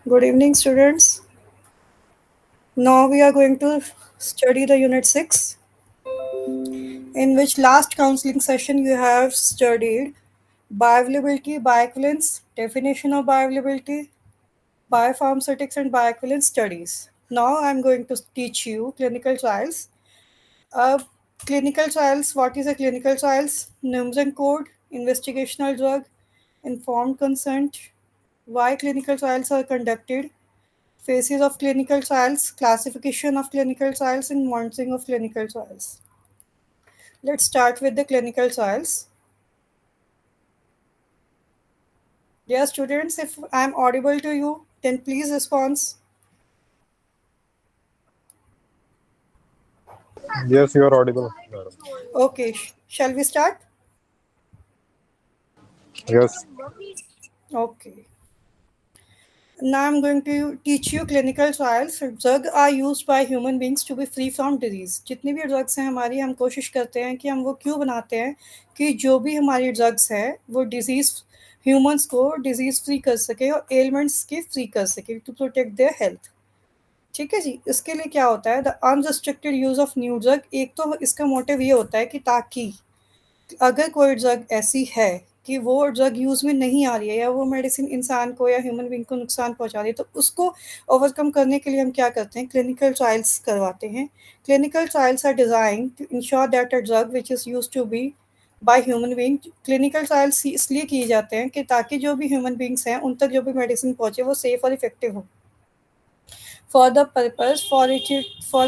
Good evening, students. Now we are going to study the Unit 6, in which last counseling session you have studied bioavailability, bioequivalence, definition of bioavailability, biopharmaceutics, and bioequivalence studies. Now I'm going to teach you clinical trials. Uh, Clinical trials, what is a clinical trials? Names and code, investigational drug, informed consent, why clinical trials are conducted, phases of clinical trials, classification of clinical trials, and monitoring of clinical trials. Let's start with the clinical trials. Dear students, if I'm audible to you, then please respond. Yes, you are audible, madam. Okay, shall we start? Yes, Okay. Now I'm going to teach you clinical trials. Drugs are used by human beings to be free from disease. जितनी भी drugs हैं हमारी, हम कोशिश करते हैं कि हम वो क्यों बनाते हैं कि जो भी हमारी ड्रग्स है वो डिजीज ह्यूमंस को डिजीज फ्री कर सके और एलिमेंट्स के फ्री कर सके टू प्रोटेक्ट देयर हेल्थ। ठीक है जी, इसके लिए क्या होता है, the unrestricted use of new drug. एक तो इसका मोटिव ये होता है कि ताकि अगर कोई ड्रग ऐसी है कि वो ड्रग यूज़ में नहीं आ रही है या वो मेडिसिन इंसान को या ह्यूमन बीइंग को नुकसान पहुंचा रही है, तो उसको ओवरकम करने के लिए हम क्या करते हैं, क्लिनिकल ट्रायल्स करवाते हैं। Clinical trials are design to ensure that a drug which is use to be by human being. Clinical trials इसलिए किए जाते हैं कि ताकि जो भी ह्यूमन बींग्स हैं उन तक जो भी मेडिसिन पहुंचे वो सेफ और इफेक्टिव हो, for the purpose for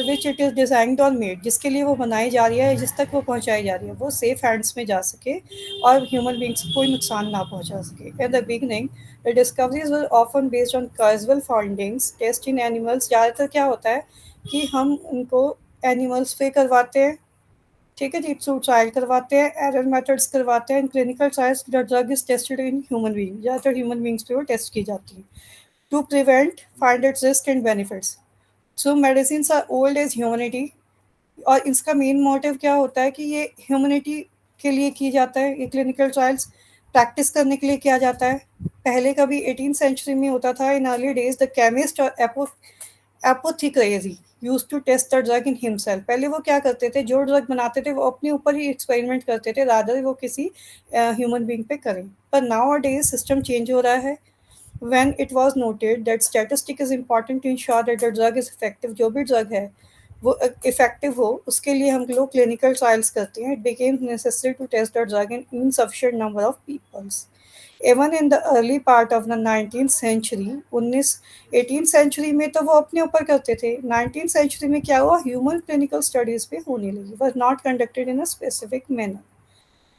which it is designed और मेड, जिसके लिए वो बनाई जा रही है, जिस तक वो पहुंचाई जा रही है, वो सेफ हैंड्स में जा सके और ह्यूमन बींग्स को कोई नुकसान ना पहुंचा सके। In the beginning the discoveries were often based on casual findings test in animals. ज़्यादातर क्या होता है कि हम उनको एनिमल्स पे करवाते हैं, ठीक है जी, थ्रू ट्रायल करवाते हैं, एरर मेथड्स करवाते हैं। Clinical trials the drug is tested in human being, ज़्यादातर ह्यूमन बींग्स पे वो टेस्ट की जाती है to prevent find its risk and benefits. So medicine are old age humanity. और इसका मेन मोटिव क्या होता है कि ये ह्यूमनिटी के लिए की जाता है, ये क्लिनिकल ट्रायल्स प्रैक्टिस करने के लिए किया जाता है। पहले कभी 18th सेंचुरी में होता था, in early days the chemist और apothecary use to test the drug in himself. पहले वो क्या करते थे, जो ड्रग बनाते थे वो अपने ऊपर ही एक्सपेरिमेंट करते थे, रादर वो किसी ह्यूमन बींग पे करें। पर नाउ डेज सिस्टम चेंज हो रहा है। when it was noted that statistic is important to ensure that the drug is effective, जो भी ड्रग है वो इफेक्टिव हो, उसके लिए हम लोग क्लिनिकल ट्रायल्स करते हैं। It became necessary to test the drug in insufficient number of peoples. Even in the early part of the 19th century, 18th century में तो वो अपने ऊपर करते थे। 19th सेंचुरी में क्या हुआ, ह्यूमन क्लिनिकल स्टडीज पे होने लगी, was not conducted in a specific manner.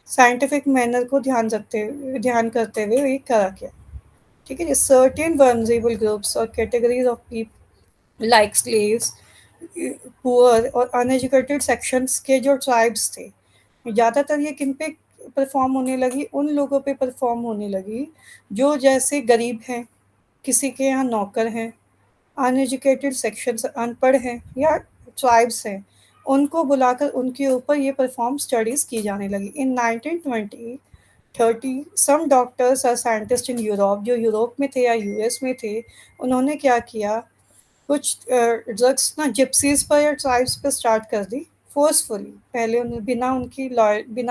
Scientific manner को ध्यान करते हुए ये करा गया। ठीक है जी, सर्टेन वनरेबल ग्रुप्स और categories of people like slaves, poor और अनएजुकेटेड सेक्शंस के जो ट्राइब्स थे, ज़्यादातर ये किन पे परफॉर्म होने लगी, उन लोगों पे परफॉर्म होने लगी जो जैसे गरीब हैं, किसी के यहाँ नौकर हैं, अनएजुकेटेड सेक्शंस अनपढ़ हैं या ट्राइब्स हैं, उनको बुलाकर उनके ऊपर ये परफॉर्म स्टडीज़ की जाने लगी। इन 1920-30 सम डॉक्टर्स और साइंटिस्ट इन यूरोप, जो यूरोप में थे या यूएस में थे, उन्होंने क्या किया, कुछ ड्रग्स ना जिप्सीज पर या ट्राइब्स पर स्टार्ट कर दी फोर्सफुली। पहले बिना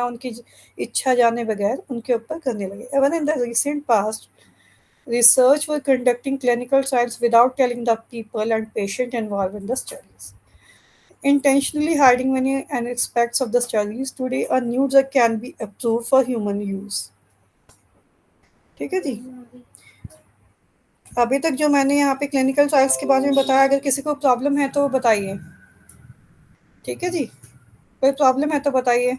उनकी इच्छा जाने बगैर उनके ऊपर करने लगे। Even in the recent past research were conducting clinical trials without telling the people and patient involved in the studies, intentionally hiding many aspects of the studies. Today a new drug can be approved for human use। ठीक है जी, अभी तक जो मैंने यहाँ पे clinical trials के बारे में बताया, अगर किसी को प्रॉब्लम है तो बताइए। ठीक है जी, कोई प्रॉब्लम है तो बताइए।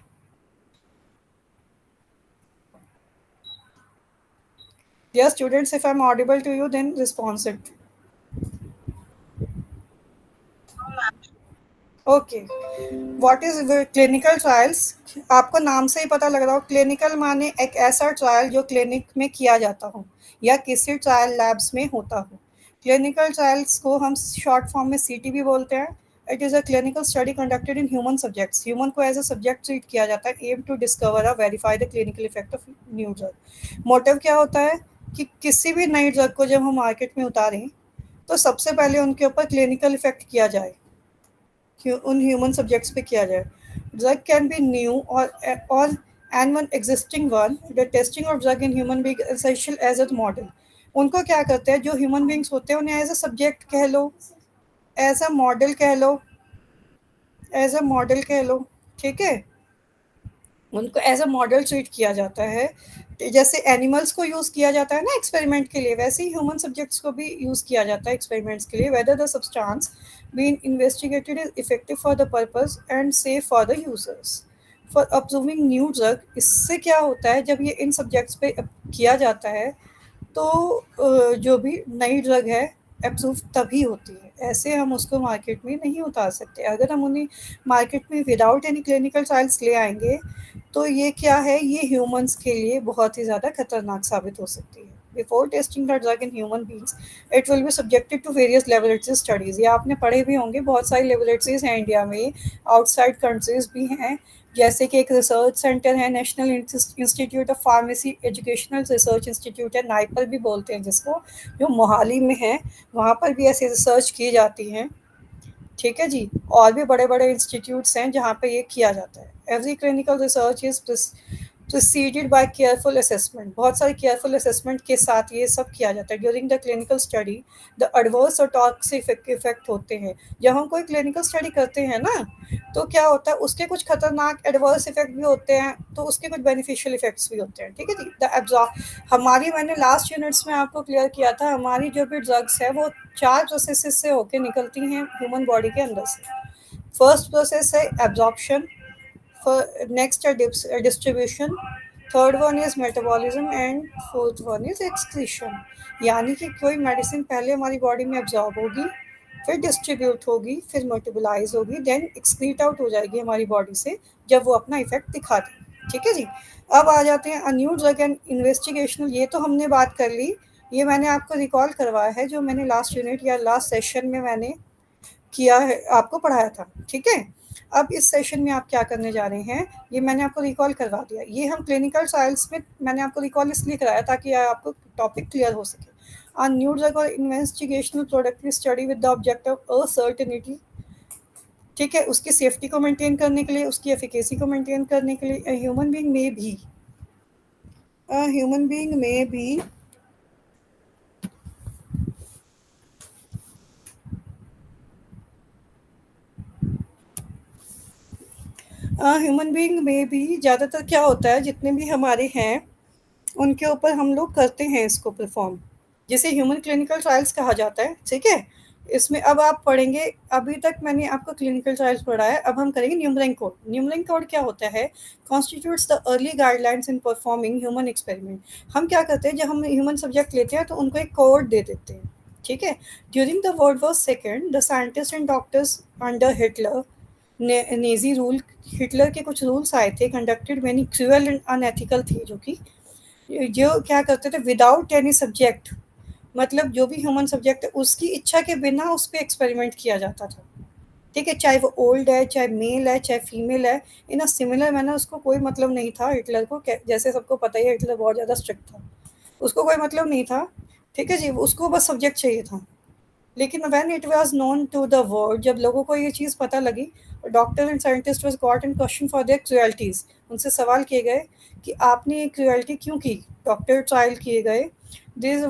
Dear students, if I'm audible to you, then response it. Okay, what is clinical trials? आपको नाम से ही पता लग रहा हो, क्लिनिकल माने एक ऐसा ट्रायल जो क्लिनिक में किया जाता हो या किसी ट्रायल लैब्स में होता हो। क्लिनिकल ट्रायल्स को हम शॉर्ट फॉर्म में सीटी भी बोलते हैं। It is a clinical study conducted in human subjects. Human को एज अ सब्जेक्ट ट्रीट किया जाता है, एम टू डिस्कवर और verify the clinical effect of new drug. Motive क्या होता है कि किसी भी नई ड्रग को जब हम मार्केट में उतारें तो सबसे पहले उनके ऊपर क्लिनिकल इफेक्ट किया जाए, उन ह्यूमन सब्जेक्ट्स पे किया जाए। ड्रग कैन बी न्यू और and one existing one, the testing of drug in human being essential as a model. उनको क्या करते हैं, जो ह्यूमन बींग्स होते हैं उन्हें एज अ सब्जेक्ट कह लो, एज अ मॉडल कह लो, एज अ मॉडल कह लो, ठीक है, उनको एज अ मॉडल ट्रीट किया जाता है। तो जैसे एनिमल्स को यूज़ किया जाता है ना एक्सपेरिमेंट के लिए, वैसे ही ह्यूमन सब्जेक्ट्स को भी यूज़ किया जाता है एक्सपेरिमेंट्स के लिए, whether the substance being investigated is effective for the purpose and safe for the users for observing new drug. इससे क्या होता है, जब ये इन सब्जेक्ट्स पे किया जाता है तो जो भी नई ड्रग है अप्रूव तभी होती है, ऐसे हम उसको मार्केट में नहीं उतार सकते। अगर हम उन्हें मार्केट में विदाउट एनी क्लिनिकल ट्रायल्स ले आएंगे तो ये क्या है, ये ह्यूमंस के लिए बहुत ही ज़्यादा खतरनाक साबित हो सकती है। Before testing the drug in human beings it will be subjected to various laboratory studies. ये आपने पढ़े भी होंगे, बहुत सारी लेबोरेटरीज हैं इंडिया में, आउटसाइड कंट्रीज भी हैं। जैसे कि एक रिसर्च सेंटर है, national institute of pharmacy educational research institute है, नाइपर भी बोलते हैं जिसको, जो मोहाली में है। वहाँ पर भी ऐसी रिसर्च की जाती है, ठीक है जी। और भी बड़े बड़े इंस्टीट्यूट्स हैं जहाँ पे ये किया जाता है। Every clinical research is preceded by careful assessment, बहुत सारी केयरफुल असेसमेंट के साथ ये सब किया जाता है। During the clinical study the adverse और टॉक्सिक इफेक्ट होते हैं। जब हम कोई क्लिनिकल स्टडी करते हैं ना, तो क्या होता है, उसके कुछ खतरनाक एडवर्स इफेक्ट भी होते हैं, तो उसके कुछ बेनिफिशियल इफेक्ट्स भी होते हैं, ठीक है जी। द एब्जॉर्ब, हमारी, मैंने लास्ट यूनिट्स में आपको क्लियर किया था, हमारी जो भी ड्रग्स है वो 4 प्रोसेसेस से होके निकलती हैं ह्यूमन बॉडी के अंदर से। फर्स्ट प्रोसेस है एब्जॉर्प्शन, नेक्स्ट है distribution, third one is metabolism and fourth one is excretion. यानी कि कोई मेडिसिन पहले हमारी बॉडी में एब्जॉर्ब होगी, फिर डिस्ट्रीब्यूट होगी, फिर मेटाबोलाइज होगी, देन एक्सक्रीट आउट हो जाएगी हमारी बॉडी से जब वो अपना इफेक्ट दिखा दे, ठीक है जी। अब आ जाते हैं न्यू ड्रग एंड इन्वेस्टिगेशनल। ये तो हमने बात कर ली, ये मैंने आपको रिकॉल करवाया है जो मैंने लास्ट यूनिट या लास्ट सेशन में मैंने किया है, आपको पढ़ाया था, ठीक है। अब इस सेशन में आप क्या करने जा रहे हैं, ये मैंने आपको रिकॉल करवा दिया। ये हम क्लिनिकल ट्रायल्स में मैंने आपको रिकॉल इसलिए कराया ताकि आपको टॉपिक क्लियर हो सके। A new drug or investigational product is study with the object of certainty, ठीक है, उसकी सेफ्टी को मेंटेन करने के लिए, उसकी एफिकेसी को मेंटेन करने के लिए। ह्यूमन बीइंग में भी ह्यूमन बीइंग में भी ज़्यादातर क्या होता है, जितने भी हमारे हैं उनके ऊपर हम लोग करते हैं इसको परफॉर्म, जिसे ह्यूमन क्लिनिकल ट्रायल्स कहा जाता है, ठीक है। इसमें अब आप पढ़ेंगे, अभी तक मैंने आपको क्लिनिकल ट्रायल्स पढ़ा है, अब हम करेंगे न्यूमरिंग कोड। न्यूमरिंग कोड क्या होता है, constitutes the early guidelines in performing human experiment. हम क्या करते हैं, जब हम ह्यूमन सब्जेक्ट लेते हैं तो उनको एक कोड दे देते हैं, ठीक है। During the world war second the scientist and doctors under Hitler Naezy rule, Hitler के कुछ रूल्स आए थे, conducted many cruel and unethical थे, जो क्या करते थे विदाउट एनी सब्जेक्ट, मतलब जो भी ह्यूमन सब्जेक्ट है उसकी इच्छा के बिना उस पर एक्सपेरिमेंट किया जाता था, ठीक है। चाहे वो ओल्ड है, चाहे मेल है, चाहे फीमेल है, इन अ सिमिलर मैनर, उसको कोई मतलब नहीं था हिटलर को, जैसे सबको पता ही है हिटलर बहुत ज़्यादा स्ट्रिक्ट था, उसको कोई मतलब नहीं था, ठीक है जी, उसको बस सब्जेक्ट चाहिए था। लेकिन when it was known to the world, जब लोगों को ये चीज़ पता लगी, doctor and scientist was got in question for their cruelties, उनसे सवाल किए गए कि आपने ये क्रुएल्टी क्यों की। डॉक्टर ट्रायल किए गए, these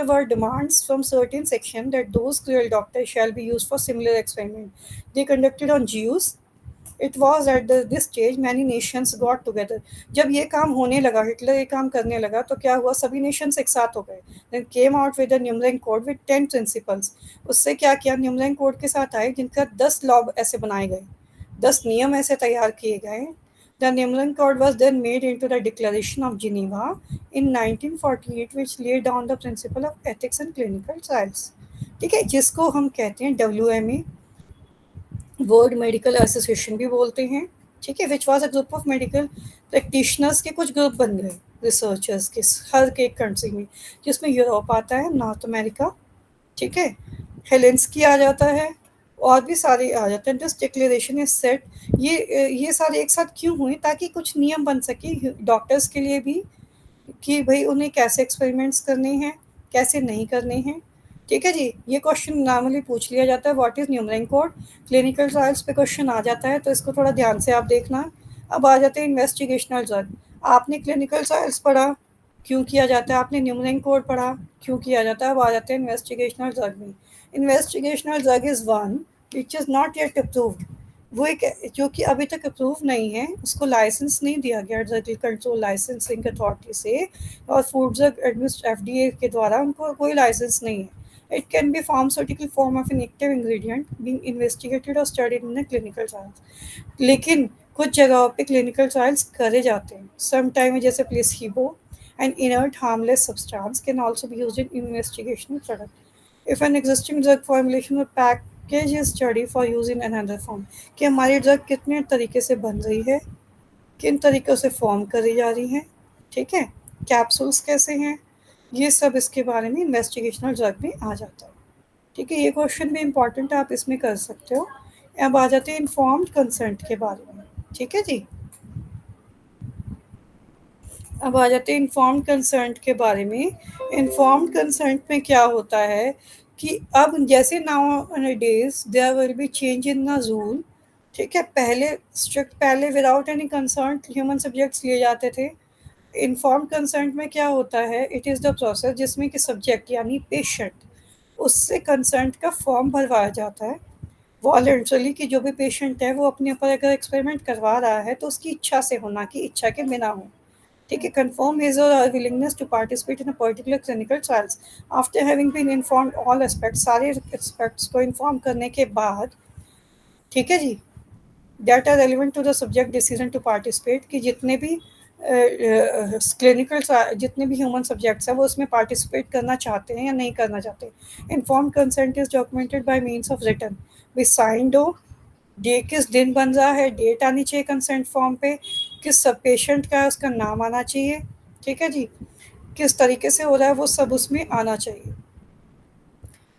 were demands from certain section that those cruel doctors shall be used for similar experiment they conducted on Jews। It was at this stage many Nations got together. जब ये काम होने लगा, Hitler ये काम करने लगा, तो क्या हुआ, सभी नेशंस एक साथ हो गए, then came out with Nuremberg code with 10 principles. उससे क्या किया, न्यूमरिंग कोड के साथ आए जिनका 10 लॉ ऐसे बनाए गए, 10 नियम ऐसे तैयार किए गए। The Nuremberg code was then made into the Declaration of Geneva in 1948 which laid down the principle of ethics and clinical trials, ठीक है, जिसको हम कहते हैं WMA, वर्ल्ड मेडिकल एसोसिएशन भी बोलते हैं, ठीक है। Which was a group of medical practitioners के कुछ ग्रुप बन गए रिसर्चर्स के हर के कंट्री में, जिसमें यूरोप आता है, नॉर्थ अमेरिका, ठीक है, हेलेंस्की आ जाता है, और भी सारे आ जाते हैं। दिस डिक्लेरेशन इज सेट, ये सारे एक साथ क्यों हुए, ताकि कुछ नियम बन सके डॉक्टर्स के लिए भी, कि भाई उन्हें कैसे एक्सपेरिमेंट्स करने हैं, कैसे नहीं करने हैं, ठीक है जी, ये क्वेश्चन नॉर्मली पूछ लिया जाता है, what is Nuremberg code. Clinical trials पे क्वेश्चन आ जाता है, तो इसको थोड़ा ध्यान से आप देखना। अब आ जाते हैं इन्वेस्टिगेशनल ड्रग। आपने क्लिनिकल ट्रायल्स पढ़ा, क्यों किया जाता है, आपने न्यूमरिंग कोड पढ़ा, क्यों किया जाता है। अब आ जाते हैं इन्वेस्टिगेशनल ड्रग में। Investigational drug is one which is not yet approved. वो एक जो कि अभी तक अप्रूव नहीं है, उसको लाइसेंस नहीं दिया गया ड्रग कंट्रोल लाइसेंसिंग अथॉरिटी से, और फूड ड्रग एडमिनिस्ट एफडीए के द्वारा उनको कोई लाइसेंस नहीं है। It can be pharmaceutical form of an active ingredient being investigated or studied in a clinical trials. लेकिन कुछ जगहों पे क्लिनिकल ट्रायल्स करे जाते हैं सम टाइम, जैसे placebo and inert harmless substance can also be used in investigational product if an existing drug formulation और package is study for use in another form. कि हमारी ड्रग कितने तरीके से बन रही है, किन तरीक़ों से फ़ॉर्म करी जा रही हैं, ठीक है? कैप्सूल्स कैसे हैं, ये सब इसके बारे में इन्वेस्टिगेशनल ड्रग में आ जाता है, ठीक है? ये क्वेश्चन भी इम्पोर्टेंट है, आप इसमें कर सकते हो। अब आ जाते हैं इन्फॉर्म्ड कंसेंट के बारे में, ठीक है जी? अब आ जाते हैं इन्फॉर्म्ड कंसेंट के बारे में। इन्फॉर्म्ड कंसेंट में क्या होता है कि अब जैसे nowadays there will be change in the rule, ठीक है? पहले स्ट्रिक्ट, पहले without any concern human subjects लिए जाते थे। इन्फॉर्म्ड कंसेंट में क्या होता है, इट इज़ द प्रोसेस जिसमें कि सब्जेक्ट यानी पेशेंट, उससे कंसेंट का फॉर्म भरवाया जाता है वॉलंटरली। कि जो भी पेशेंट है वो अपने ऊपर अगर एक्सपेरिमेंट करवा रहा है तो उसकी इच्छा से होना, कि इच्छा के बिना हो, ठीक है? कंफर्म हिज और her willingness to participate in a particular clinical trials after having been informed all aspect, सारे एस्पेक्ट्स को इन्फॉर्म करने के बाद, ठीक है जी, that are relevant to the subject decision to participate, कि जितने भी क्लिनिकल जितने भी ह्यूमन सब्जेक्ट्स हैं वो उसमें पार्टिसिपेट करना चाहते हैं या नहीं करना चाहते। Inform consent is documented by means of written भी साइंड हो, डे किस दिन बन रहा है, डेट आनी चाहिए कंसेंट फॉर्म पे, किस सब पेशेंट का है उसका नाम आना चाहिए, ठीक है जी, किस तरीके से हो रहा है वो सब उसमें आना चाहिए,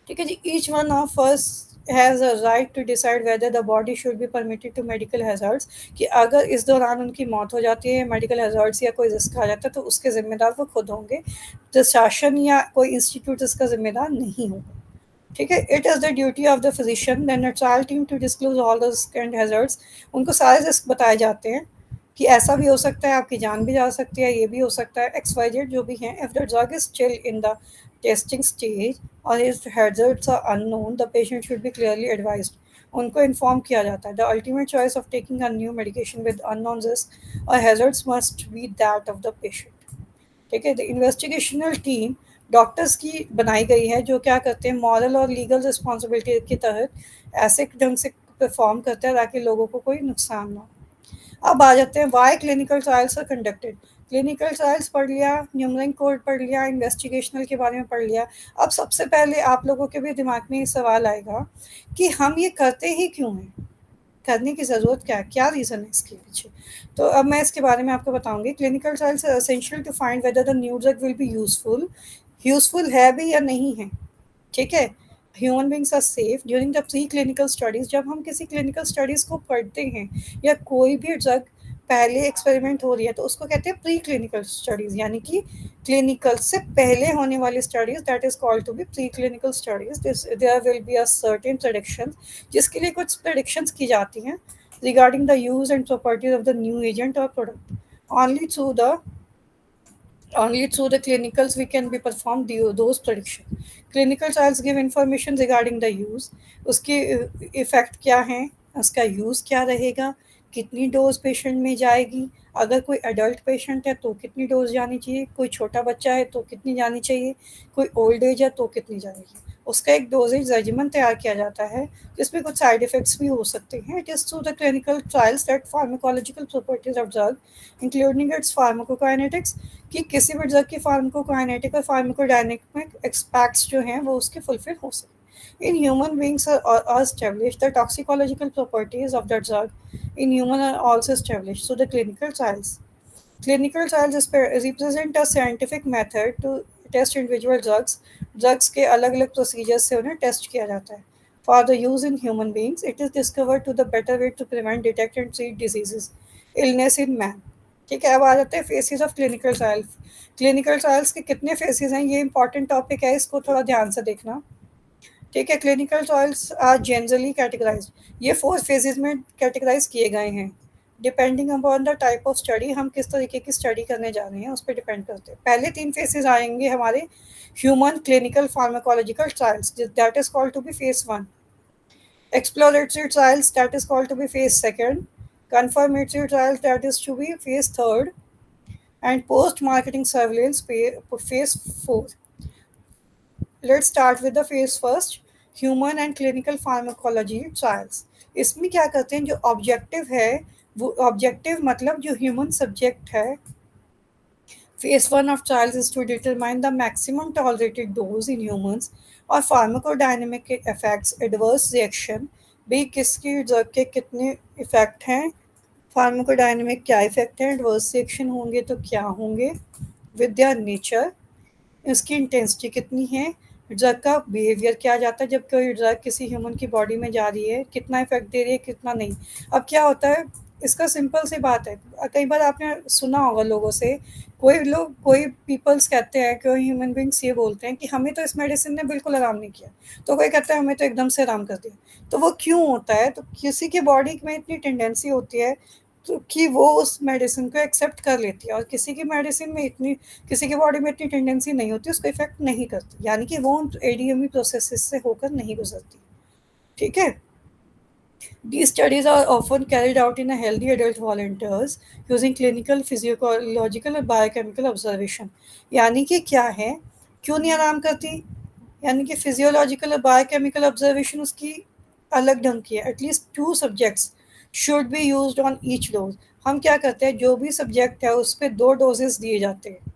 ठीक है जी। Each one of us has a right to decide whether the body should be permitted to medical hazards, कि अगर इस दौरान उनकी मौत हो जाती है, मेडिकल हैज़ार्ड्स या कोई रिस्क आ जाता है, तो उसके ज़िम्मेदार वो खुद होंगे, प्रशासन या कोई इंस्टीट्यूट इसका ज़िम्मेदार नहीं होगा, ठीक है? It is the duty of the physician then a trial team to disclose all the risk and hazards. उनको सारे रिस्क बताए जाते हैं कि ऐसा भी हो सकता है, आपकी जान भी जा सकती है, ये भी हो सकता है, एक्स वाई जेड जो भी हैं। If the drug is still in the testing stage और if hazards are unknown the patient should be clearly advised. उनको इन्फॉर्म किया जाता है the ultimate choice of taking a new medication with unknown risk और hazards must be that of the patient, ठीक है? The investigational team doctors की बनाई गई है, जो क्या करते हैं, मॉरल और लीगल रिस्पॉन्सिबिलिटी के तहत ऐसे ढंग से परफॉर्म करते हैं ताकि लोगों को कोई नुकसान ना हो। अब आ जाते हैं why clinical trials are conducted. Clinical trials पढ़ लिया, न्यूमरिंग कोड पढ़ लिया, इन्वेस्टिगेशनल के बारे में पढ़ लिया। अब सबसे पहले आप लोगों के भी दिमाग में ये सवाल आएगा कि हम ये करते ही क्यों हैं, करने की ज़रूरत क्या है, क्या रीज़न है इसके पीछे। तो अब मैं इसके बारे में आपको बताऊंगी। Clinical trials are essential to find whether the new drug will be useful, useful है भी या नहीं है, ठीक है? Human beings are safe during the pre clinical studies. जब हम किसी क्लिनिकल स्टडीज़ को पढ़ते हैं या कोई भी ड्रग पहले एक्सपेरिमेंट हो रही है, तो उसको कहते हैं प्री क्लिनिकल स्टडीज़, यानी कि क्लिनिकल से पहले होने वाली studies, that is called to be pre clinical studies. This there will be a certain prediction, जिसके लिए कुछ प्रेडिक्शंस की जाती हैं regarding the use and properties of the new agent और product. Only through the only through the clinicals we can be performed those prediction. Clinical trials give information regarding the use, उसके effect क्या हैं, उसका use क्या रहेगा, कितनी dose patient में जाएगी, अगर कोई एडल्ट पेशेंट है तो कितनी डोज जानी चाहिए, कोई छोटा बच्चा है तो कितनी जानी चाहिए, कोई ओल्ड एज है तो कितनी जाएगी। उसका एक डोजेज रेजिमेंट तैयार किया जाता है, जिसमें कुछ साइड इफ़ेक्ट्स भी हो सकते हैं। It is through the clinical trials that pharmacological properties of drug including it's pharmacokinetics, कि किसी भी ड्रग की फार्माकोकाइनेटिक और फार्माकोडायनेमिक एस्पेक्ट्स जो हैं वो उसके फुलफिल हो सकें। In human beings are established, the toxicological properties of the drug in human are also established. So the clinical trials. Clinical trials represent a scientific method to test individual drugs. Drugs के अलग अलग procedures से उन्हें test किया जाता है. For the use in human beings, it is discovered to the better way to prevent, detect and treat diseases, illness in man. ठीक है, अब आ जाते हैं faces of clinical trials. Clinical trials के कितने फेसेस हैं, ये इंपॉर्टेंट टॉपिक है, इसको थोड़ा ध्यान से देखना। ठीक है, clinical trials are generally categorize, ये 4 फेजेस में कैटेगराइज किए गए हैं। Depending upon the type of study, हम किस तरीके की स्टडी करने जा रहे हैं उस पर डिपेंड करते हैं। पहले 3 फेजेस आएंगे हमारे human clinical pharmacological trials, that is called to be phase 1। Exploratory trials, that is called to be phase second, confirmatory trials, that is to be phase third, and post-marketing surveillance phase fourth. Let's start with the phase first, human and clinical pharmacology trials. इसमें क्या करते हैं, जो objective है, वो objective मतलब जो human subject है, phase 1 of trials is to determine the maximum tolerated dose in humans और फार्माकोडायनेमिक इफेक्ट्स, एडवर्स रिएक्शन, भी किसकी ड्रग के कितने इफेक्ट हैं, फार्माकोडायनेमिक क्या इफेक्ट है, एडवर्स रिएक्शन होंगे तो क्या होंगे, विद देयर नेचर, इसकी इंटेंसिटी कितनी है, ड्रग का बिहेवियर क्या जाता है जब कोई ड्रग किसी ह्यूमन की बॉडी में जा रही है, कितना इफेक्ट दे रही है कितना नहीं। अब क्या होता है, इसका सिंपल सी बात है, कई बार आपने सुना होगा लोगों से, कोई लोग, कोई पीपल्स कहते हैं, कोई ह्यूमन बींग्स ये बोलते हैं कि हमें तो इस मेडिसिन ने बिल्कुल आराम नहीं किया, तो कोई कहता है हमें तो एकदम से आराम कर दिया। तो वो क्यों होता है, तो किसी की बॉडी में इतनी टेंडेंसी होती है तो कि वो उस मेडिसिन को एक्सेप्ट कर लेती है, और किसी की मेडिसिन में इतनी, किसी की बॉडी में इतनी टेंडेंसी नहीं होती, उसको इफेक्ट नहीं करती, यानी कि वो एडीएमई प्रोसेस से होकर नहीं गुजरती। ठीक है, these studies are often carried out in a healthy adult volunteers using clinical, physiological और biochemical observation। यानी कि क्या है, क्यों नहीं आराम करती, यानी कि फिजियोलॉजिकल और बायोकेमिकल ऑब्जर्वेशन उसकी अलग ढंग की है। At least 2 subjects should be used on each dose. हम क्या करते हैं, जो भी सब्जेक्ट है उस पर 2 डोजेस दिए जाते हैं।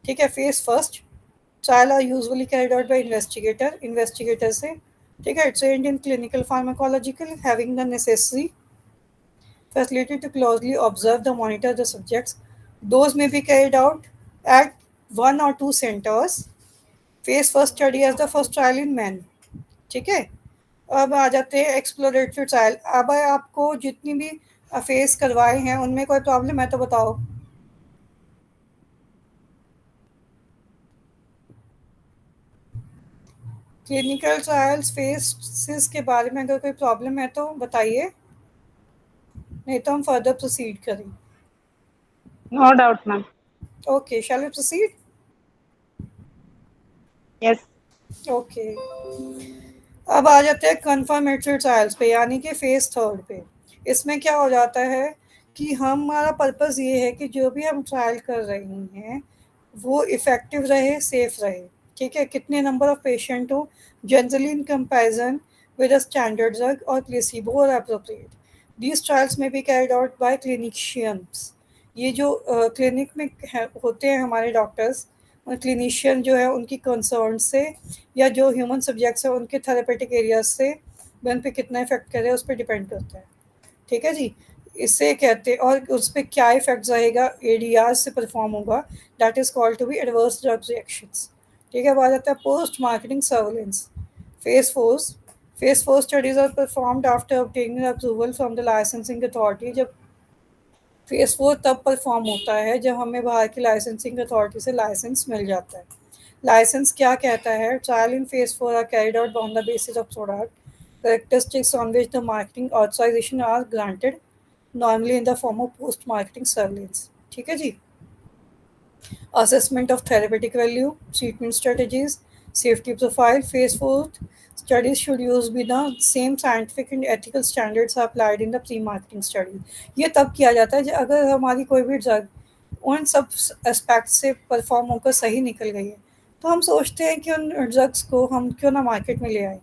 ठीक है, phase first trial are usually carried out by investigator से, ठीक है, trained in clinical pharmacological, having the necessary facility to closely observe the monitor the subjects. Those may be carried out at 1 or 2 centers. Phase first study as the first trial in men। ठीक है, अब आ जाते हैं exploratory trial. अब आपको जितनी भी फेस करवाए हैं उनमें कोई प्रॉब्लम है तो बताओ। क्लिनिकल ट्रायल्स फेसेस के बारे में अगर कोई प्रॉब्लम है तो बताइए, नहीं तो हम फर्दर प्रोसीड करें। No doubt, ma'am. Okay, shall we proceed. Yes. Okay, अब आ जाते हैं कन्फर्मेटरी ट्रायल्स पे, यानी कि फेज थर्ड पे। इसमें क्या हो जाता है कि हमारा पर्पस ये है कि जो भी हम ट्रायल कर रहे हैं वो इफ़ेक्टिव रहे, सेफ रहे। ठीक है, कितने नंबर ऑफ पेशेंट हो, generally in comparison with a standard drug और प्लेसिबो और अप्रोप्रिएट। दीज ट्रायल्स में be carried out by clinicians. ये जो क्लिनिक में होते हैं हमारे डॉक्टर्स और क्लिनिशियन जो है उनकी कंसर्न से, या जो ह्यूमन सब्जेक्ट्स हैं उनके थेरेपेटिक एरियाज से वो उन पे कितना इफेक्ट करे उस पर डिपेंड करता है। ठीक है जी, इससे कहते हैं, और उस पर क्या इफेक्ट रहेगा, एडीआर से परफॉर्म होगा, that is called to be adverse drug reactions. ठीक है, अब आ जाता है post marketing surveillance. Phase fours phase four studies are performed after obtaining approval from the licensing authority. जब फेज फोर तब परफॉर्म होता है जब हमें बाहर की लाइसेंसिंग अथॉरिटी से लाइसेंस मिल जाता है। लाइसेंस क्या कहता है, trial in phase four are carried out on the basis of product characteristics on which the marketing authorization are granted, normally in the form of post marketing surveillance। ठीक है जी, assessment of therapeutic value, treatment strategies, safety profile, phase fourth studies should use be the same scientific and ethical standards are applied in the pre-marketing study। ये तब किया जाता है जब अगर हमारी कोई भी ड्रग उन सब एस्पेक्ट से परफॉर्म होकर सही निकल गई है तो हम सोचते हैं कि उन ड्रग्स को हम क्यों ना मार्केट में ले आए।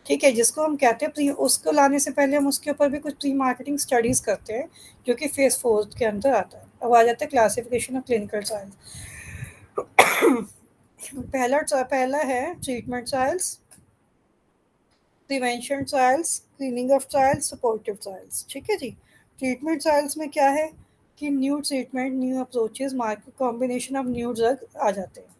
ठीक है, जिसको हम कहते हैं प्री, उसको लाने से पहले हम उसके ऊपर भी कुछ प्री मार्केटिंग स्टडीज़ करते हैं जो कि फेज फोर के अंदर आता है। अब आ जाता है क्लासिफिकेशन ऑफ क्लिनिकल ट्रायल्स। पहला है treatment trials, prevention trials, screening of trials, supportive trials. ठीक है जी, ट्रीटमेंट ट्रायल्स में क्या है कि new treatment, new approaches, market combination of new drug आ जाते हैं।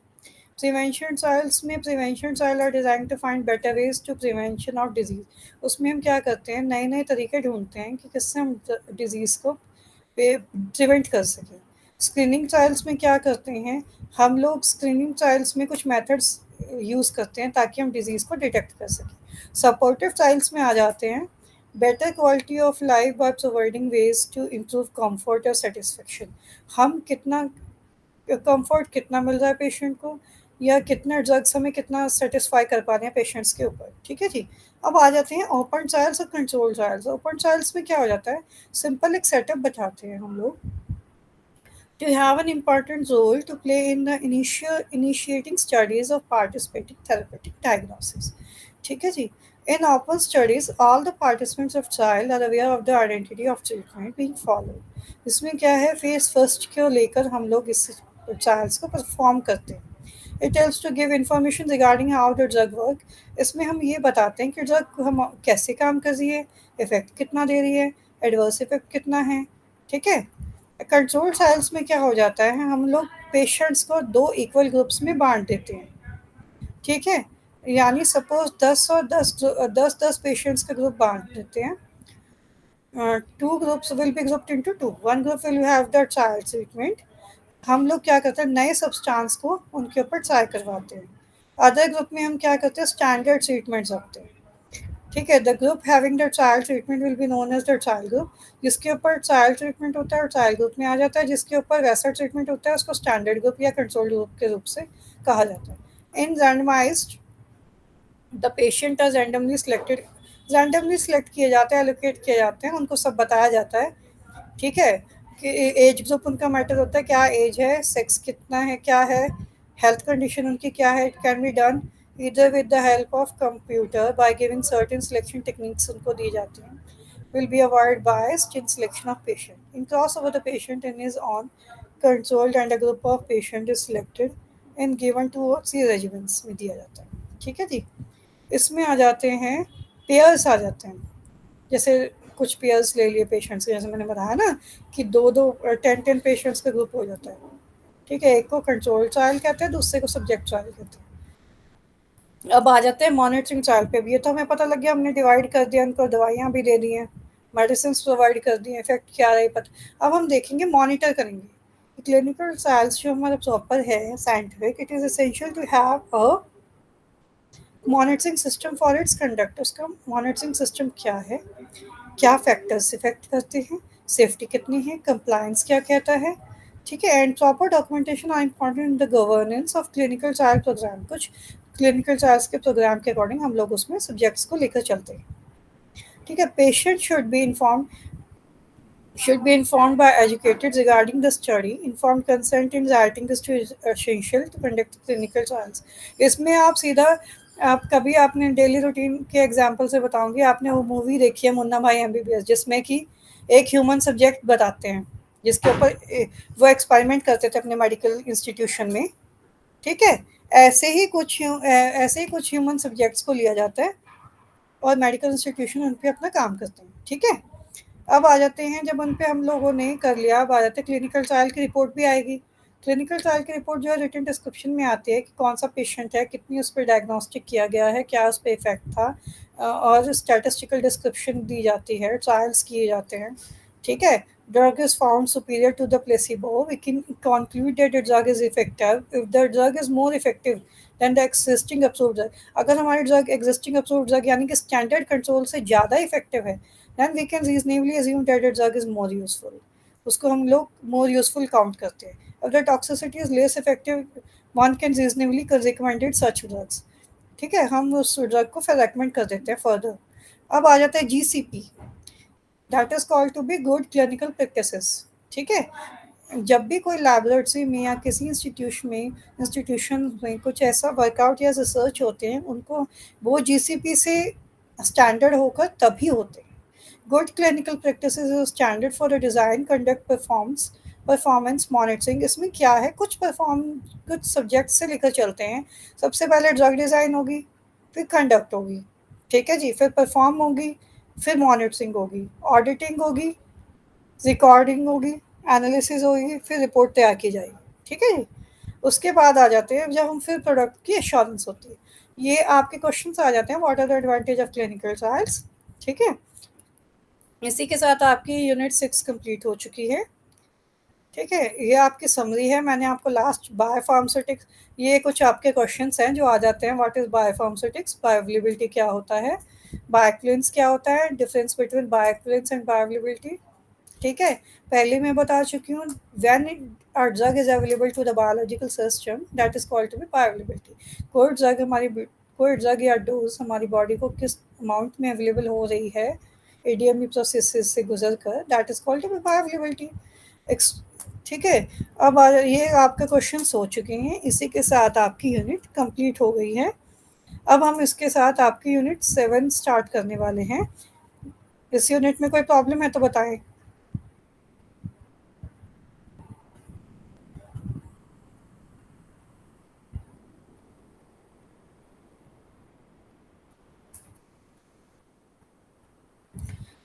प्रिवेंशन ट्रायल्स में, prevention trial are design to find better ways to prevention of disease. उसमें हम क्या करते हैं, नए नए तरीके ढूंढते हैं कि किससे हम डिजीज़ को प्रिवेंट कर सकें। स्क्रीनिंग ट्रायल्स में क्या करते हैं, हम लोग स्क्रीनिंग ट्रायल्स में कुछ मेथड्स यूज़ करते हैं ताकि हम डिजीज़ को डिटेक्ट कर सकें। सपोर्टिव ट्रायल्स में आ जाते हैं better quality of life by providing ways to improve comfort और सेटिस्फेक्शन। हम कितना कंफर्ट कितना मिल रहा है पेशेंट को, या कितने ड्रग्स हमें कितना सेटिस्फाई कर पा रहे हैं पेशेंट्स के ऊपर। ठीक है जी। अब आ जाते हैं ओपन ट्रायल्स और कंट्रोल ट्रायल्स। ओपन ट्रायल्स में क्या हो जाता है, सिंपल एक सेटअप बताते हैं हम लोग to have an important role to play in the initiating studies of participating therapeutic diagnosis. ठीक है जी। In open studies, all the participants of trial are aware of the identity of treatment being followed. इसमें क्या है, phase first को लेकर हम लोग इस ट्रायल्स को परफॉर्म करते हैं। It helps to give information regarding how the drug work. इसमें हम ये बताते हैं कि ड्रग हम कैसे काम कर रही है, इफेक्ट कितना दे रही है, एडवर्स इफेक्ट कितना है। ठीक है। कंट्रोल ट्रायल्स में क्या हो जाता है, हम लोग पेशेंट्स को दो इक्वल ग्रुप्स में बांट देते हैं। ठीक है। यानी सपोज 10 और 10 पेशेंट्स का ग्रुप बांट देते हैं। Two groups will be grouped into two, one group will have the trial treatment. हम लोग क्या करते हैं, नए सब्सटेंस को उनके ऊपर ट्राई करवाते हैं। अदर ग्रुप में हम क्या करते हैं, स्टैंडर्ड ट्रीटमेंट्स रखते हैं। ठीक है। The group having the trial treatment will be known as the trial group. जिसके ऊपर ट्रायल ट्रीटमेंट होता है और ट्रायल ग्रुप में आ जाता है, जिसके ऊपर वैसा ट्रीटमेंट होता है उसको स्टैंडर्ड ग्रुप या कंट्रोल ग्रुप के रूप से कहा जाता है। In randomized the patient are randomly selected, randomly select किए जाते हैं, एलोकेट किए जाते हैं, उनको सब बताया जाता है। ठीक है। कि एज ग्रुप उनका मैटर होता है, क्या एज है, सेक्स कितना है, क्या है, हेल्थ कंडीशन उनकी क्या है। It can be done either with the help of computer by giving certain selection techniques उनको दी जाती हैं। Will be avoid biased in selection of patient. In crossover, the patient in is on controlled and a group of patient is selected and given two or three regimens में दिया जाता है। ठीक है जी। इसमें आ जाते हैं पेयर्स आ जाते हैं। जैसे कुछ पेयर्स ले लिए पेशेंट्स के, जैसे मैंने बताया ना कि 10 पेशेंट्स का ग्रुप हो जाता है। ठीक है। एक को कंट्रोल ट्रायल कहते हैं, दूसरे को सब्जेक्ट ट्रायल कहते हैं। अब आ जाते हैं मॉनिटरिंग ट्रायल पे भी। ये तो हमें पता लग गया, हमने डिवाइड कर दिया, उनको दवाइयाँ भी दे दी हैं, मेडिसिन प्रोवाइड कर दी हैं, इफेक्ट क्या रही पता। अब हम देखेंगे, मॉनिटर करेंगे। क्लिनिकल ट्रायल्स जो हमारा प्रॉपर है scientific, it is essential to have a monitoring system for its conduct. उसका मॉनिटरिंग सिस्टम क्या है, क्या फैक्टर्स इफेक्ट करते हैं, सेफ्टी कितनी है, कंप्लायंस क्या कहता है। ठीक है। And proper documentation are important in the governance of clinical trial program. कुछ क्लिनिकल ट्रायल्स के प्रोग्राम के अकॉर्डिंग हम लोग उसमें सब्जेक्ट्स को लेकर चलते हैं। ठीक है। Patient should be informed by educated regarding the study. Informed consent in writing is essential to conduct clinical trials. इसमें आप सीधा आप कभी आपने डेली रूटीन के एग्जांपल से बताऊंगी, आपने वो मूवी देखी है मुन्ना भाई एमबीबीएस, जिसमें कि एक ह्यूमन सब्जेक्ट बताते हैं जिसके ऊपर वो एक्सपेरिमेंट करते थे अपने मेडिकल इंस्टीट्यूशन में। ठीक है। ऐसे ही कुछ ह्यूमन सब्जेक्ट्स को लिया जाता है और मेडिकल इंस्टीट्यूशन उन पे अपना काम करते हैं। ठीक है। अब आ जाते हैं, जब उन पे हम लोगों ने कर लिया, अब आ जाते हैं क्लिनिकल ट्रायल की रिपोर्ट भी आएगी। क्लिनिकल ट्रायल की रिपोर्ट जो है रिटन डिस्क्रिप्शन में आती है कि कौन सा पेशेंट है, कितनी उस पर डायग्नोस्टिक किया गया है, क्या उस पर इफेक्ट था, और स्टैटिस्टिकल डिस्क्रिप्शन दी जाती है, ट्रायल्स किए जाते हैं। ठीक है। Drug is found superior to the placebo, we can conclude that the drug is effective if the drug is more effective than the existing approved drug. अगर हमारी ड्रग एग्जिस्टिंग अप्रूव्ड ड्रग यानी कि standard control से ज़्यादा effective है, then we can reasonably assume that the drug is more useful. उसको हम लोग more useful काउंट करते हैं। If the toxicity is less effective, one can reasonably recommend such drugs. ठीक है। हम उस ड्रग को फिर रेकमेंड कर देते हैं फर्दर। अब आ जाता है GCP, that is called to be good clinical practices. ठीक है। जब भी कोई लैबोरेटरी में या किसी इंस्टीट्यूशन में कुछ ऐसा वर्कआउट या रिसर्च होते हैं, उनको वो GCP से स्टैंडर्ड होकर तभी होते हैं। Good clinical practices is standard for the design conduct performance monitoring. इसमें क्या है, कुछ सब्जेक्ट से लेकर चलते हैं। सबसे पहले ड्रग डिज़ाइन होगी, फिर कंडक्ट होगी। ठीक है जी। फिर परफॉर्म होगी, फिर मॉनिटरिंग होगी, ऑडिटिंग होगी, रिकॉर्डिंग होगी, एनालिसिस होगी, फिर रिपोर्ट तैयार की जाएगी। ठीक है जी। उसके बाद आ जाते हैं जब हम फिर प्रोडक्ट की एश्योरेंस होती है। ये आपके क्वेश्चंस आ जाते हैं, what are the advantage of clinical trials. ठीक है। इसी के साथ आपकी यूनिट 6 कंप्लीट हो चुकी है। ठीक है, ये आपकी समरी है। मैंने आपको लास्ट बायोफार्मास्यूटिक्स, ये कुछ आपके क्वेश्चंस हैं जो आ जाते हैं। व्हाट इज़ बायोफार्मास्यूटिक्स, बायोअवेलेबिलिटी क्या होता है, बायोइक्विवेलेंस क्या होता है, difference between bioequivalence and bioavailability. ठीक है, पहले मैं बता चुकी हूँ। When a drug is available to the biological system that is called to be bioavailability. कोई ड्रग या डोज हमारी बॉडी को किस अमाउंट में अवेलेबल हो रही है एडीएमई प्रोसेस से गुजर कर, that is called to be bioavailability. ठीक है, अब ये आपके क्वेश्चन हो चुके हैं। इसी के साथ आपकी यूनिट कंप्लीट हो गई है। अब हम इसके साथ आपकी यूनिट 7 स्टार्ट करने वाले हैं। इस यूनिट में कोई प्रॉब्लम है तो बताएं।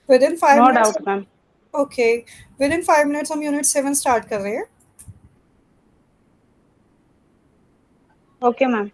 With in 5 No minutes. doubt, ma'am. Okay, with in 5 minutes हम यूनिट 7 स्टार्ट कर रहे हैं। Okay, ma'am.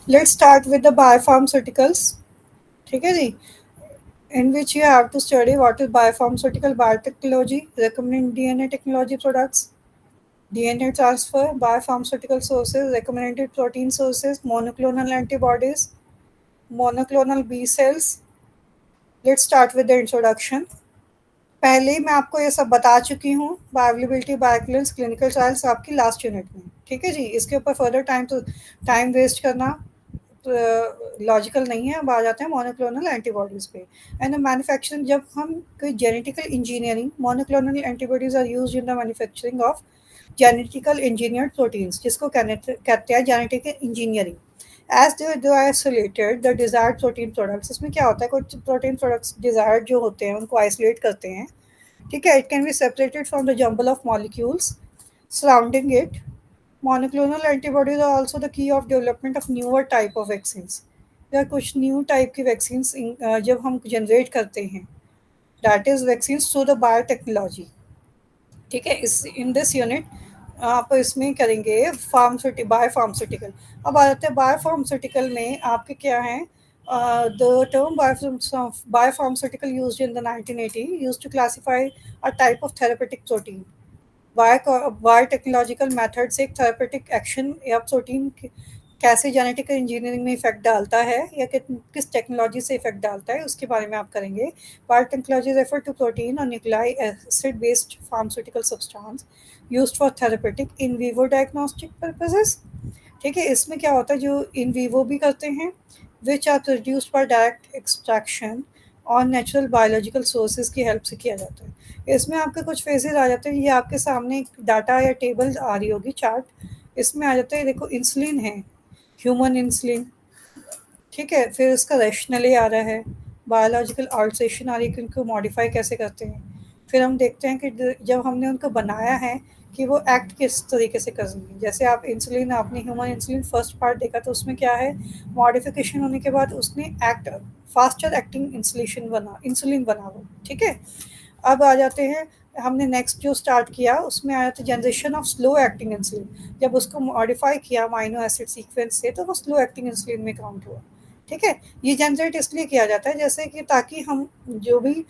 Let's start with the biopharmaceuticals. ठीक है जी, in which you have to study what is biopharmaceutical biotechnology, recommend DNA technology products, DNA transfer, biopharmaceutical sources, recommended protein sources, monoclonal antibodies, monoclonal B cells. Let's start with the introduction. पहले ही मैं आपको ये सब बता चुकी हूँ, bioavailability, bioequivalence, clinical trials आपकी last unit में। ठीक है जी, इसके ऊपर फर्दर टाइम वेस्ट करना लॉजिकल नहीं है। अब आ जाते हैं मोनोक्लोनल एंटीबॉडीज़ पे। एंड मैन्युफैक्चरिंग, जब हम कोई genetical engineering, monoclonal antibodies are used in the manufacturing of genetical engineered proteins, जिसको कहते हैं genetic engineering. As they isolated the desired protein products, इसमें क्या होता है, कुछ प्रोटीन प्रोडक्ट्स डिजायर्ड जो होते हैं उनको आइसोलेट करते हैं। ठीक है, it can be separated from the jumble of molecules surrounding it. Monoclonal antibodies are also the key of development of newer type of vaccines. या कुछ न्यू टाइप की वैक्सीन्स जब हम जनरेट करते हैं, that is vaccines through the biotechnology. ठीक है, इस इन दिस यूनिट आप इसमें करेंगे बायोफार्मास्यूटिकल। अब आ जाते हैं बायोफार्मास्यूटिकल में आपके क्या हैं। The term biopharmaceutical used in the 1980 used to classify a type of therapeutic protein. Biotechnological method से एक थेरेपेटिक एक्शन या प्रोटीन कैसे जेनेटिक इंजीनियरिंग में इफेक्ट डालता है या किस टेक्नोलॉजी से इफेक्ट डालता है, उसके बारे में आप करेंगे। बायोटेक्नोलॉजी रेफर टू प्रोटीन और nuclei acid based pharmaceutical substance used for therapeutic in vivo diagnostic purposes. ठीक है, इसमें क्या होता है, जो इन विवो भी करते हैं, which are produced by direct extraction और नेचुरल बायोलॉजिकल सोर्सेज की हेल्प से किया जाता है। इसमें आपके कुछ फेजेज़ आ जाते हैं, ये आपके सामने एक डाटा या टेबल आ रही होगी चार्ट, इसमें आ जाता है देखो इंसुलिन है, ह्यूमन इंसुलिन, ठीक है? फिर इसका रैशनली आ रहा है, बायोलॉजिकल अल्टरेशन आ रही है कि उनको मॉडिफ़ाई कैसे करते हैं। फिर हम देखते हैं कि जब हमने उनको बनाया है कि वो एक्ट किस तरीके से करेंगे। जैसे आप इंसुलिन, आपने ह्यूमन इंसुलिन फर्स्ट पार्ट देखा तो उसमें क्या है, मॉडिफ़िकेशन होने के बाद उसने एक्ट फास्टर एक्टिंग इंसुलिन बना वो, ठीक है? अब आ जाते हैं, हमने नेक्स्ट जो स्टार्ट किया उसमें आया था generation of slow acting insulin. जब उसको मॉडिफाई किया अमाइनो एसिड सीक्वेंस से तो वो स्लो एक्टिंग इंसुलिन में काउंट हुआ, ठीक है? ये जनरेट इसलिए किया जाता है जैसे कि ताकि हम जो भी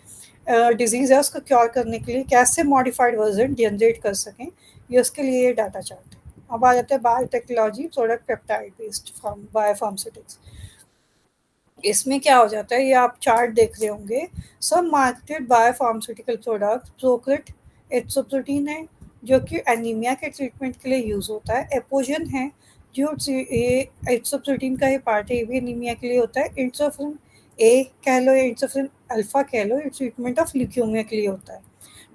डिजीज़ है उसको क्योर करने के लिए कैसे मॉडिफाइड वर्जन जनरेट कर सकें, ये उसके लिए ये डाटा चार्ट है। अब आ जाता है biotechnology product peptide based from biopharmaceutics. इसमें क्या हो जाता है, ये आप चार्ट देख रहे होंगे, सब मार्केटेड बायोफार्मास्यूटिकल प्रोडक्ट प्रोक्रिट एट्रोप्रोटीन है जो कि एनीमिया के ट्रीटमेंट के लिए यूज़ होता है, एपोजन है जो ये एट्रोप्रोटीन का ही पार्ट है, ये भी एनीमिया के लिए होता है, इंट्रोफिन ए कह लो या इंट्रोफिन अल्फा कह लो, ये ट्रीटमेंट ऑफ ल्यूकेमिया के लिए होता है।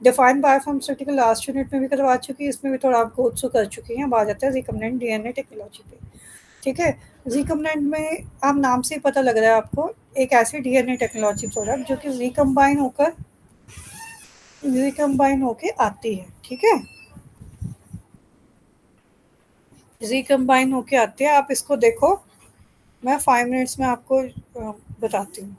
डिफाइंड बायोफार्मास्यूटिकल लास्ट यूनिट में भी करवा चुकी है, इसमें भी थोड़ा आप गो थ्रू कर चुकी हैं। अब आ जाता है रिकमेंडेड डीएनए टेक्नोलॉजी पे, ठीक है? रिकम्बाइंड में आप नाम से ही पता लग रहा है आपको, एक ऐसी डीएनए टेक्नोलॉजी प्रोडक्ट जो कि रिकम्बाइन होके आती है, ठीक है? रिकम्बाइन होके आती है, आप इसको देखो, मैं 5 मिनट्स में आपको बताती हूँ।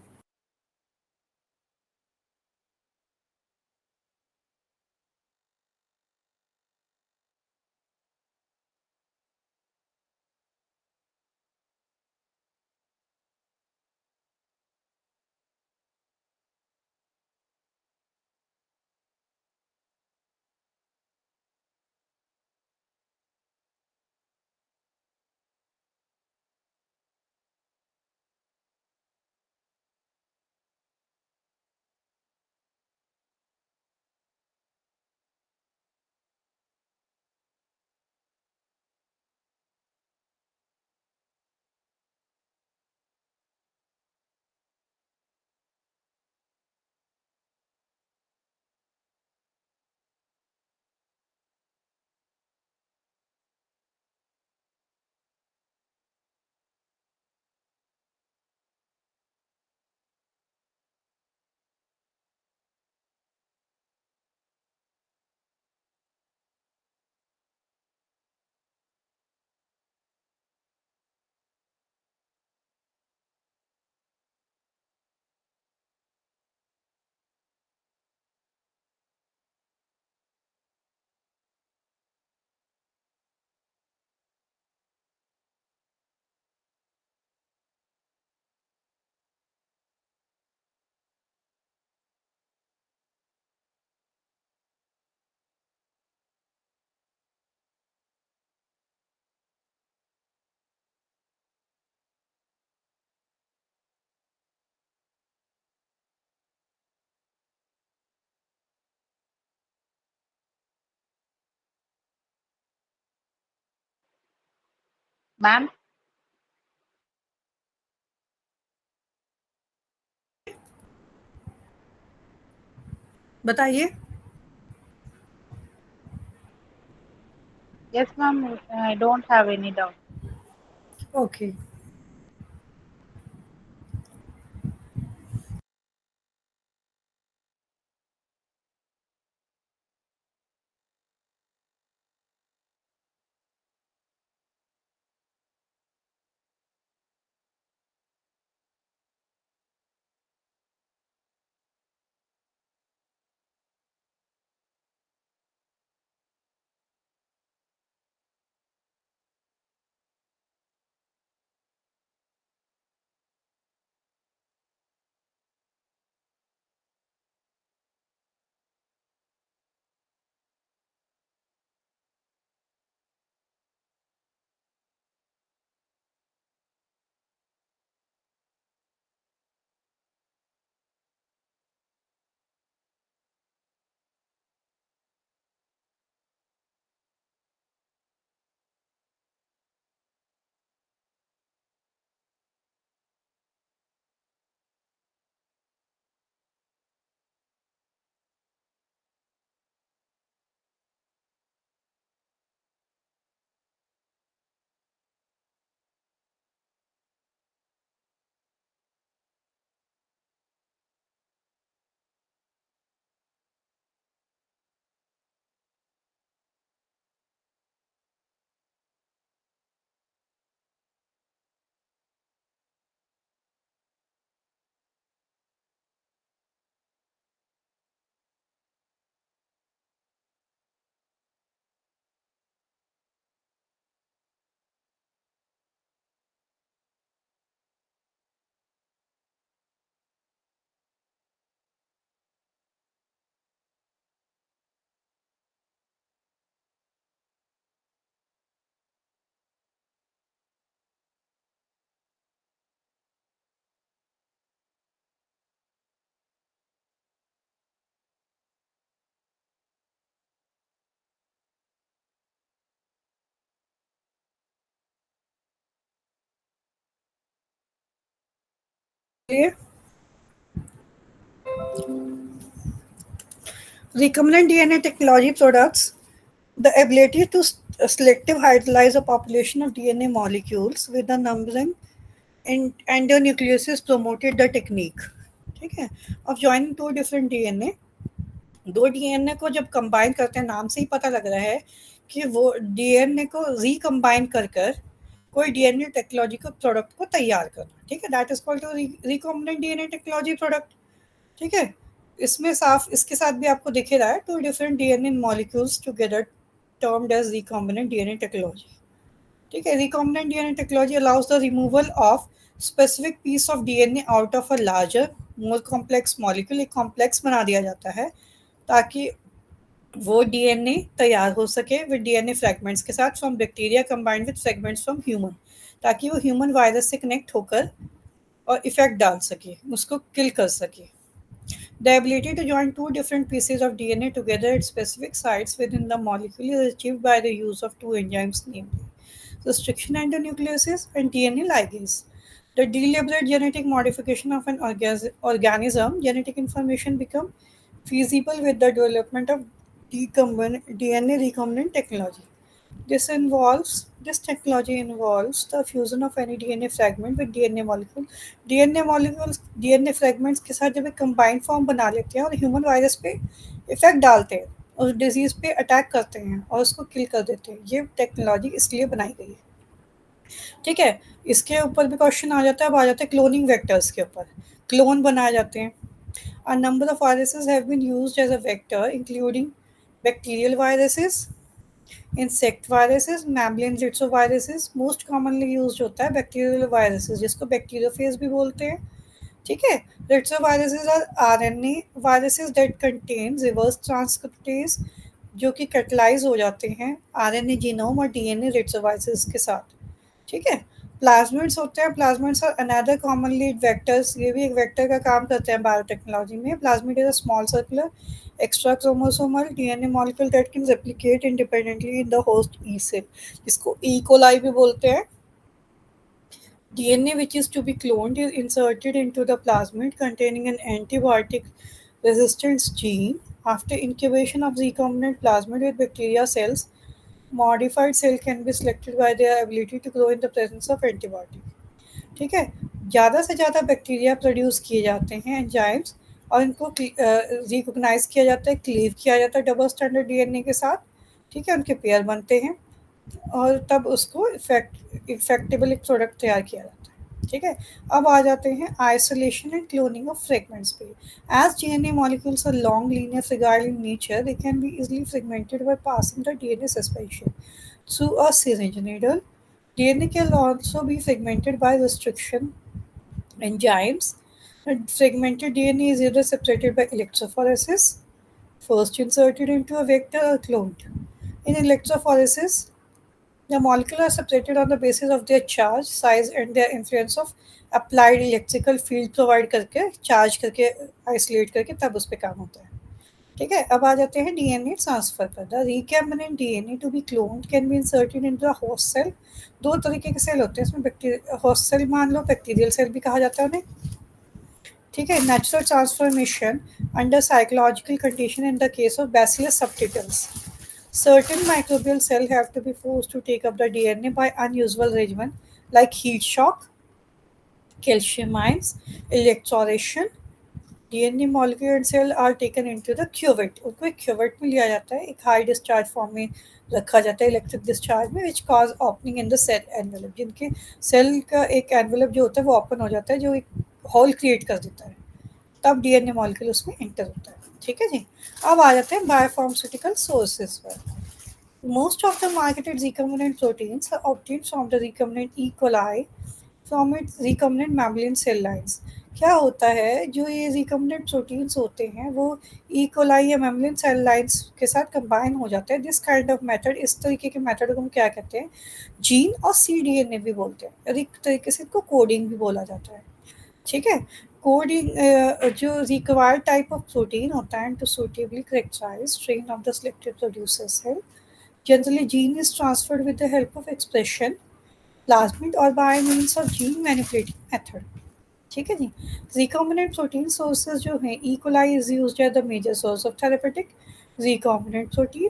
Ma'am, बताइए। yes, ma'am. I don't have any doubt. Okay. लिए recombinant DNA technology products, the ability to selective hydrolyze a population of DNA molecules with the numbering endonucleases promoted the technique. ठीक है, of joining two different DNA, दो DNA को जब combine करते हैं, नाम से ही पता लग रहा है कि वो डीएनए को रिकंबाइन कर कोई डीएनए टेक्नोलॉजी को प्रोडक्ट को तैयार करना, ठीक है, that is called recombinant DNA technology product, ठीक है। इसमें साफ इसके साथ भी आपको दिख रहा है, two different DNA molecules together termed as recombinant DNA technology, ठीक है। Recombinant DNA technology allows the removal of specific piece of DNA out of a larger more complex molecule, एक कॉम्प्लेक्स बना दिया जाता है ताकि वो डीएनए तैयार हो सके विद डीएनए फ्रैगमेंट्स के साथ from bacteria combined with fragments from human, ताकि वो ह्यूमन वायरस से कनेक्ट होकर और इफेक्ट डाल सके, उसको किल कर सके। The ability to join two different pieces of DNA together at specific sites within the molecule is achieved by the use of two enzymes, namely restriction endonucleases and DNA ligase. The deliberate genetic modification of an organism, genetic information become feasible with the development of DNA recombinant technology. This technology involves the fusion of any DNA fragment with DNA molecule. DNA molecules DNA fragments के साथ जब एक combined form बना लेते हैं और human virus पे effect डालते हैं, उस डिजीज पे अटैक करते हैं और उसको किल कर देते हैं। ये टेक्नोलॉजी इसलिए बनाई गई है, ठीक है। इसके ऊपर भी क्वेश्चन आ जाता है, अब आ जाता है क्लोनिंग वेक्टर्स के ऊपर। क्लोन बनाए जाते हैं। A number of viruses have been used as a vector, including bacterial viruses, insect viruses, mammalian retroviruses. Most commonly used होता है बैक्टीरियल वायरसेस, जिसको बैक्टीरियोफेज भी बोलते हैं, ठीक है। Retroviruses are RNA viruses that contain reverse transcriptase, जो कि कैटलाइज हो जाते हैं आरएनए जीनोम और डीएनए रिट्रोवायरसेस के साथ, ठीक है। प्लाज्मिड्स होते हैं, plasmids are another commonly vectors, ये भी एक वेक्टर का काम करते हैं बायोटेक्नोलॉजी में। Plasmid is a small circular extra chromosomal DNA molecule that can replicate independently in the host E cell, जिसको ई कोलाई भी बोलते हैं। DNA which is to be cloned is inserted into the plasmid containing an antibiotic resistance gene. After incubation of recombinant plasmid with bacteria cells, modified cell can be selected by their ability to grow in the presence of antibiotic, ठीक है। ज़्यादा से ज़्यादा bacteria produce किए जाते हैं enzymes, और इनको रिकॉग्नाइज किया जाता है, क्लीव किया जाता है डबल स्टैंडर्ड डीएनए के साथ, ठीक है। उनके पेयर बनते हैं और तब उसको इफेक्टेबल एक प्रोडक्ट तैयार किया जाता है, ठीक है। अब आ जाते हैं isolation and cloning of fragments पे। As DNA molecules are long linear fragile in nature, they can be easily fragmented by passing the DNA suspension through a syringe needle. DNA can also be fragmented by restriction enzymes. Fragmented DNA is either separated by electrophoresis, first inserted into a vector, or cloned. In electrophoresis, the molecules are separated on the basis of their charge, size and their influence of applied electrical field provide करके, charge करके, isolate करके, तब उस पर काम होता है, ठीक है। अब आ जाते हैं डीएनए ट्रांसफर पर। The recombinant DNA to be cloned can be inserted into the host cell. दो तरीके के सेल होते हैं इसमें, बैक्टीरिया होस्ट सेल मान लो, बैक्टीरियल सेल भी कहा जाता है उन्हें, ठीक है। Natural transformation under psychological condition in the case of bacillus subtilis. Certain microbial cells have to be forced to take up the DNA by unusual regimen like heat shock, calcium ions, electroration. DNA molecule and cell are taken into the cuvette, उनको एक cuvette में लिया जाता है, एक high discharge form में रखा जाता है, इलेक्ट्रिक डिस्चार्ज में, which cause opening in the cell envelope, जिनके सेल का एक एनवेलप जो होता है वो ओपन हो जाता है, जो एक होल क्रिएट कर देता है, तब डीएनए मॉलिक्यूल उसमें एंटर होता है, ठीक है जी। अब आ जाते हैं बायोफार्मास्यूटिकल सोर्सेज पर। Most of the marketed recombinant proteins are obtained from the recombinant E. coli from its recombinant mammalian cell lines. क्या होता है, जो ये recombinant proteins होते हैं वो E. coli या mammalian cell lines के साथ combine हो जाते हैं। This kind of method, इस तरीके के method को हम क्या कहते हैं, जीन और cDNA भी बोलते हैं, और एक तरीके से इसको कोडिंग भी बोला जाता है, ठीक है। कोडिंग जो रिक्वायर्ड टाइप ऑफ प्रोटीन होता है to suitably characterize strain of the selected producer cell. Generally, gene is transferred with the help of expression, plasmid or by means of gene manipulating method. ठीक है जी। Recombinant protein sources जो हैं, E coli is used as the major source of therapeutic recombinant protein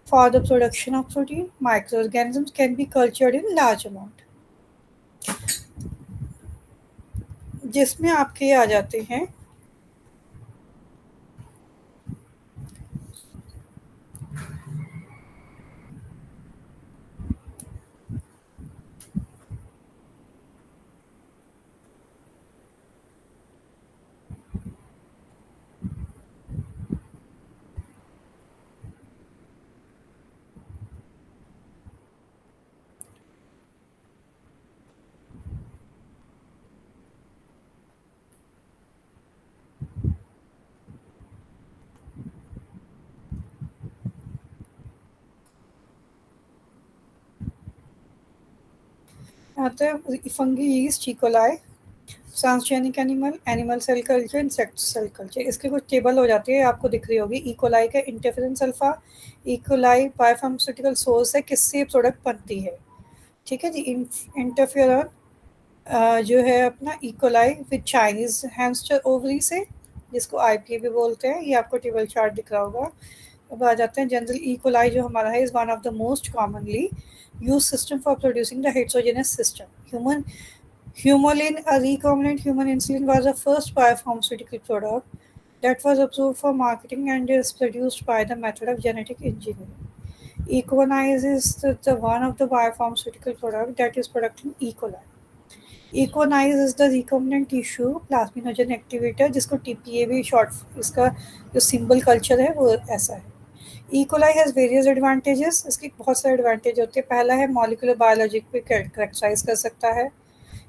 for the production of protein. Micro organisms can be cultured in large amount, जिसमें आपके आ जाते हैं आता है fungi yeast, E coli, transgenic animal, animal cell culture, insect cell culture. इसके कुछ table हो जाती है, आपको दिख रही होगी। ई कोलाई का interference alpha, E coli biopharmaceutical source है, किससे प्रोडक्ट बनती है, ठीक है जी। इंटरफेरन जो है अपना E coli with Chinese hamster ovary से, जिसको आईपीए भी बोलते हैं। ये आपको टेबल चार्ट दिख रहा होगा। अब आ जाते हैं जनरल ई कोलाई जो हमारा है, is one of the most commonly use system for producing the heterogeneous system human Humulin, a recombinant human insulin, was the first biopharmaceutical product that was approved for marketing and is produced by the method of genetic engineering. Econize is the one of the biopharmaceutical product that is produced in E. coli. Econize is the recombinant tissue plasminogen activator, जिसको TPA भी short, इसका जो symbol culture है वो ऐसा है। E coli has various advantages, इसके बहुत सारे एडवांटेज होते हैं। पहला है मॉलिक्यूलर बायोलॉजिक पे कैरेक्टराइज कर सकता है,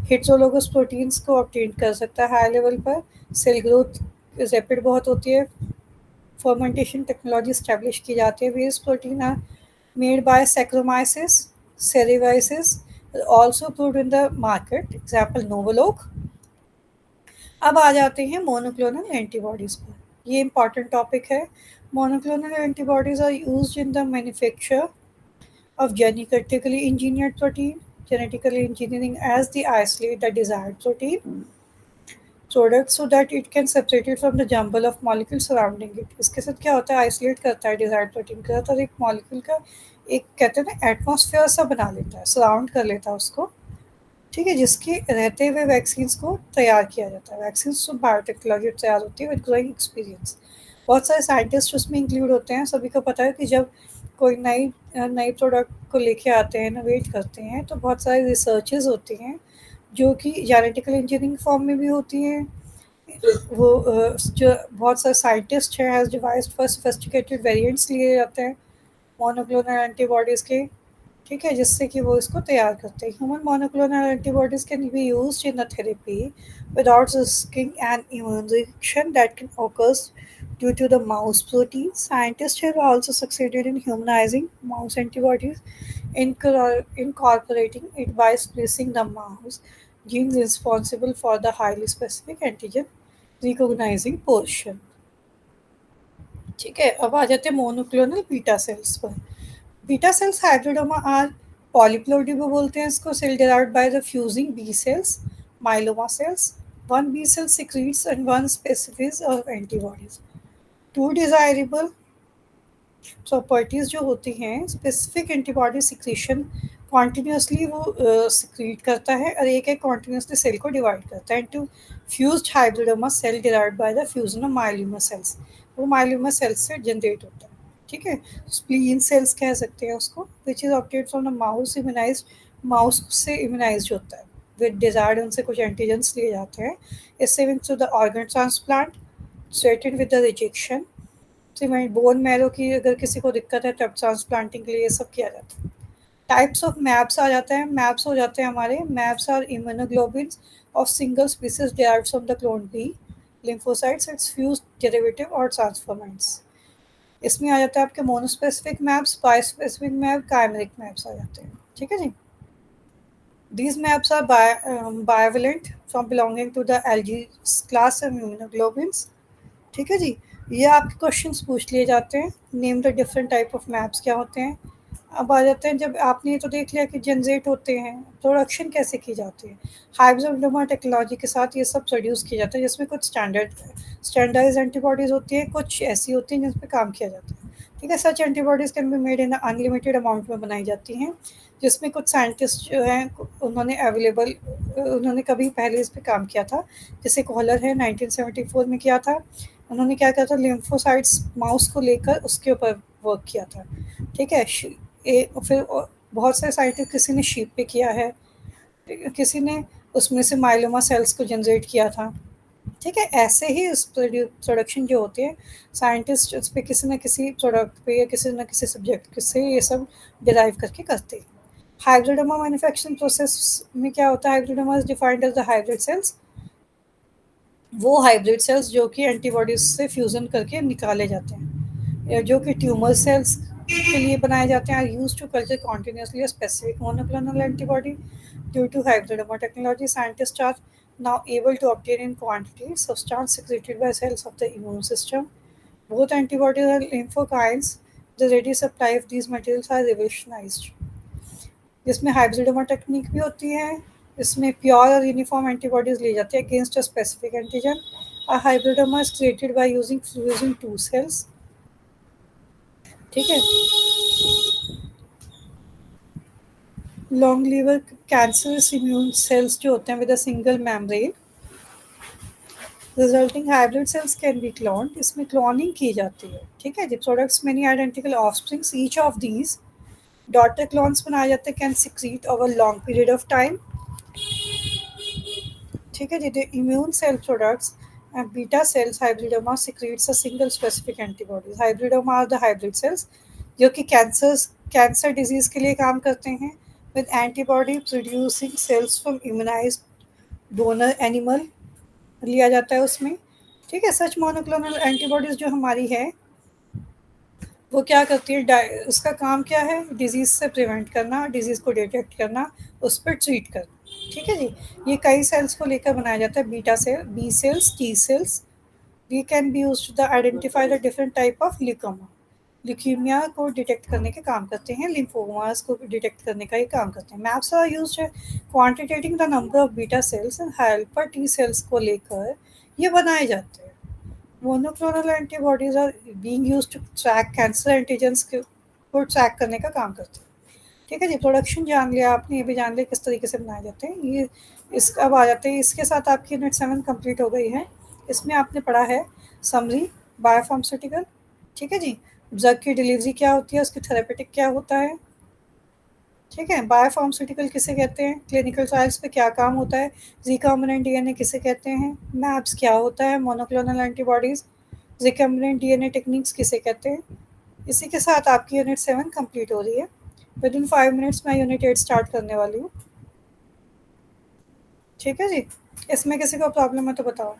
हेटेरोलोगस प्रोटीन्स को ऑब्टेन कर सकता है हाई लेवल पर, सेल ग्रोथ रैपिड बहुत होती है, फर्मेंटेशन टेक्नोलॉजी स्टैब्लिश की जाती है। Various protein are made by Saccharomyces, cerevisiae also approved in the market, example Novolog. अब आ जाते हैं मोनोक्लोनल एंटीबॉडीज़ पर, ये इंपॉर्टेंट टॉपिक है। Monoclonal antibodies are used in the manufacture of genetically engineered protein, genetically engineering as the isolate the desired protein product so that it can separate it from the jumble of molecules surrounding it। इसके साथ क्या होता है, isolate करता है desired protein के साथ और एक मॉलिक्यूल का एक कहते हैं ना एटमॉस्फेयर सा बना लेता है, सराउंड कर लेता है उसको, ठीक है, जिसके रहते हुए वैक्सीन्स को तैयार किया जाता है। वैक्सीन्स तो बायोटेक्नोलॉजी तैयार होती है विद ग्रोइंग एक्सपीरियंस। बहुत सारे साइंटिस्ट उसमें इंक्लूड होते हैं। सभी को पता है कि जब कोई नई नई प्रोडक्ट को लेके आते हैं, इनोवेट करते हैं, तो बहुत सारी रिसर्चेज होती हैं जो कि जेनेटिकल इंजीनियरिंग फॉर्म में भी होती हैं। वो जो बहुत सारे साइंटिस्ट हैं has devised for sophisticated variants लिए जाते हैं मोनोक्लोनल एंटीबॉडीज़ के, ठीक है, जिससे कि वो इसको तैयार करते हैं। Human monoclonal antibodies can B used in the therapy without risking an immune reaction that can occur due to the mouse protein. Scientists have also succeeded in humanizing mouse antibodies, incorporating it by splicing the mouse genes responsible for the highly specific antigen recognizing portion, ठीक है। अब आ जाते हैं monoclonal beta cells पर। Beta cells hybridoma are polyploidy भी बोलते हैं इसको, cell derived by the fusing B cells, myeloma cells. One B cell secretes and one specifies of antibodies. Two desirable properties जो होती हैं, स्पेसिफिक एंटीबॉडी सिक्रीशन कॉन्टिन्यूसली वो secrete करता है और एक एक कॉन्टिन्यूसली सेल को डिवाइड करता है into fused hybridoma cell derived by the fusion of myeloma cells. वो माइल्यूमा सेल्स से जनरेट होता है, ठीक है। स्प्लीन सेल्स कह सकते हैं उसको, which is obtained from the mouse immunise, mouse से इम्यूनाइज होता है विद डिजायर्ड, उनसे कुछ एंटीजेंस लिए जाते हैं। इससे through the organ transplant striated with the rejection, cement bone marrow की अगर किसी को दिक्कत है तब ट्रांसप्लांटिंग के लिए ये सब किया जाता है। टाइप्स ऑफ मैप्स आ जाते हैं, मैप्स हो जाते हैं हमारे। Maps are immunoglobins of single species derived from the clone B lymphocytes, its fuse derivative और ट्रांसफॉर्मेंट्स। इसमें आ जाता है आपके monospecific maps, biospecific map, chimeric maps आ जाते हैं, ठीक है जी। These maps are bivalent from belonging to the Algae class of immunoglobulins, ठीक है जी। ये आपके क्वेश्चंस पूछ लिए जाते हैं। Name the different type of maps क्या होते हैं, अब आ जाते हैं, जब आपने ये तो देख लिया कि जनरेट होते हैं, प्रोडक्शन कैसे की जाती है। हाइब्रिडोमा टेक्नोलॉजी के साथ ये सब प्रोड्यूस किया जाता है, जिसमें कुछ स्टैंडर्डाइज एंटीबॉडीज़ होती है, कुछ ऐसी होती हैं जिन पे काम किया जाता है। ठीक है, such antibodies can be made in unlimited amount में बनाई जाती हैं, जिसमें कुछ साइंटिस्ट जो हैं उन्होंने कभी पहले इस पे काम किया था। जैसे कॉलर है, 1974 में किया था। उन्होंने क्या किया था, लिम्फोसाइट्स माउस को लेकर उसके ऊपर वर्क किया था। ठीक है, फिर बहुत सारे साइंटिस्ट, किसी ने शीप पे किया है, किसी ने उसमें से माइलोमा सेल्स को जनरेट किया था। ठीक है, ऐसे ही इस प्रोडक्शन जो होते हैं, साइंटिस्ट उस पे किसी न किसी प्रोडक्ट पे या किसी न किसी सब्जेक्ट से ये सब डिराइव करके करते हैं। हाइब्रिडोमा मैन्युफैक्चरिंग प्रोसेस में क्या होता है, hybridoma is defined as the hybrid cells, वो हाइब्रिड सेल्स जो कि एंटीबॉडीज से फ्यूजन करके निकाले जाते हैं, या जो कि ट्यूमर सेल्स के लिए बनाए जाते हैं, are use to culture continuously a specific monoclonal antibody. Due to hybridoma technology, scientists are now able to obtain in quantity substance secreted by cells of the immune system. Both antibodies and lymphokines, the ready supply of these materials are revolutionized. जिसमें hybridoma technique भी होती है, इसमें pure और uniform antibodies ली जाती है against a specific antigen. A hybridoma is created by using fusing two cells. ठीक है, long liver cancerous immune cells जो होते हैं with a single membrane, resulting hybrid cells can be cloned, इसमें क्लोनिंग की जाती है। ठीक है जी, products many identical offsprings each of these daughter clones बनाए जाते हैं, can secrete over long period of time. ठीक है जी, the immune cell products and beta cells hybridoma secretes a single specific antibodies. Hybridoma are the hybrid cells जो कि cancer disease के लिए काम करते हैं, with antibody producing sales from immunised donor animal लिया जाता है उसमें। ठीक है, सच मोनोक्लोनल एंटीबॉडीज जो हमारी है, वो क्या करती है, उसका काम क्या है, डिजीज से प्रिवेंट करना, डिजीज को डिटेक्ट करना, उस पर ट्रीट करना। ठीक है जी, ये कई सेल्स को लेकर बनाया जाता है, beta cell, B cells, T cells. We can be use to the identify the different type of leukoma, leukemia को डिटेक्ट करने के काम करते हैं, लिम्फोमास को डिटेक्ट करने का ही काम करते हैं। Maps are used quantitating the number of beta cells and helper T cells को लेकर ये बनाए जाते हैं। Monoclonal antibodies are being used to track cancer antigens को ट्रैक करने का काम करते हैं। ठीक है जी, प्रोडक्शन जान लिया आपने, ये भी जान लिया किस तरीके से बनाए जाते हैं ये। इस अब आ जाते हैं, इसके साथ आपकी यूनिट 7 कंप्लीट हो गई है। इसमें आपने पढ़ा है समरी, बायोफार्मास्यूटिकल। ठीक है जी, ड्रग की डिलीवरी क्या होती है, उसकी थेरेपेटिक क्या होता है। ठीक है, बायोफार्मास्यूटिकल किसे कहते हैं, क्लिनिकल ट्रायल्स पे क्या काम होता है, रिकॉम्बिनेंट डीएनए किसे कहते हैं, मैप्स क्या होता है, monoclonal antibodies, recombinant DNA techniques किसे कहते हैं। इसी के साथ आपकी यूनिट 7 कंप्लीट हो रही है। विद इन 5 मिनट्स मैं यूनिट 8 स्टार्ट करने वाली हूँ। ठीक है जी, इसमें किसी को प्रॉब्लम है तो बताओ।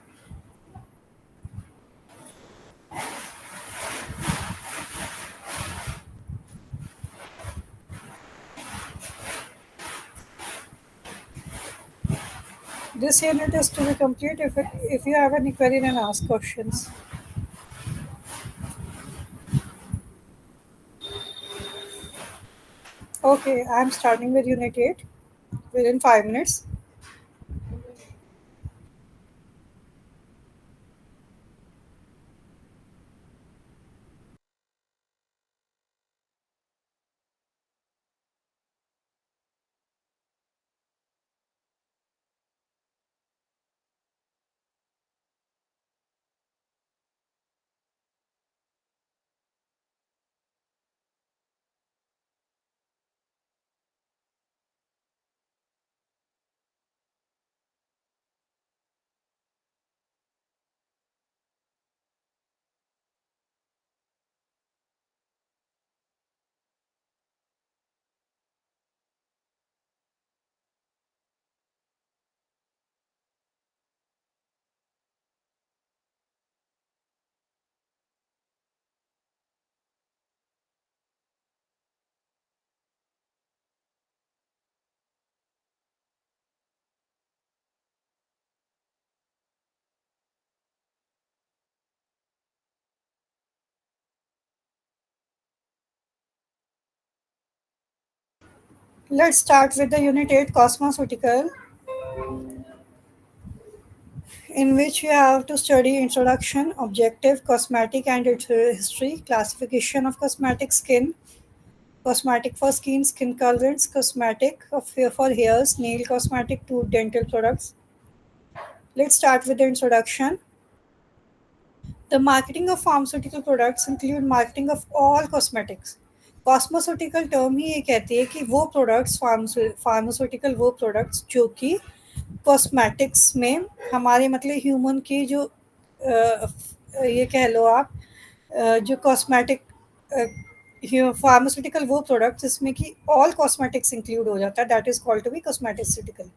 This unit is to be complete. If you have any query, then ask questions. Okay, I'm starting with Unit 8 within 5 minutes. Let's start with the Unit 8 Cosmeceutical, in which you have to study introduction, objective, cosmetic and its history, classification of cosmetic skin, cosmetic for skin, skin colorants, cosmetic of hair for hairs, nail cosmetic to dental products. Let's start with the introduction. The marketing of pharmaceutical products include marketing of all cosmetics. Cosmeceutical term ही ये कहती है कि वो products pharmaceutical वो products जो कि cosmetics में हमारे मतलब ह्यूमन की जो ये कह लो आप जो कॉस्मेटिक फार्मास्यूटिकल वो प्रोडक्ट जिसमें कि ऑल कॉस्मेटिक्स इंक्लूड हो जाता है, that is called to be cosmeceutical.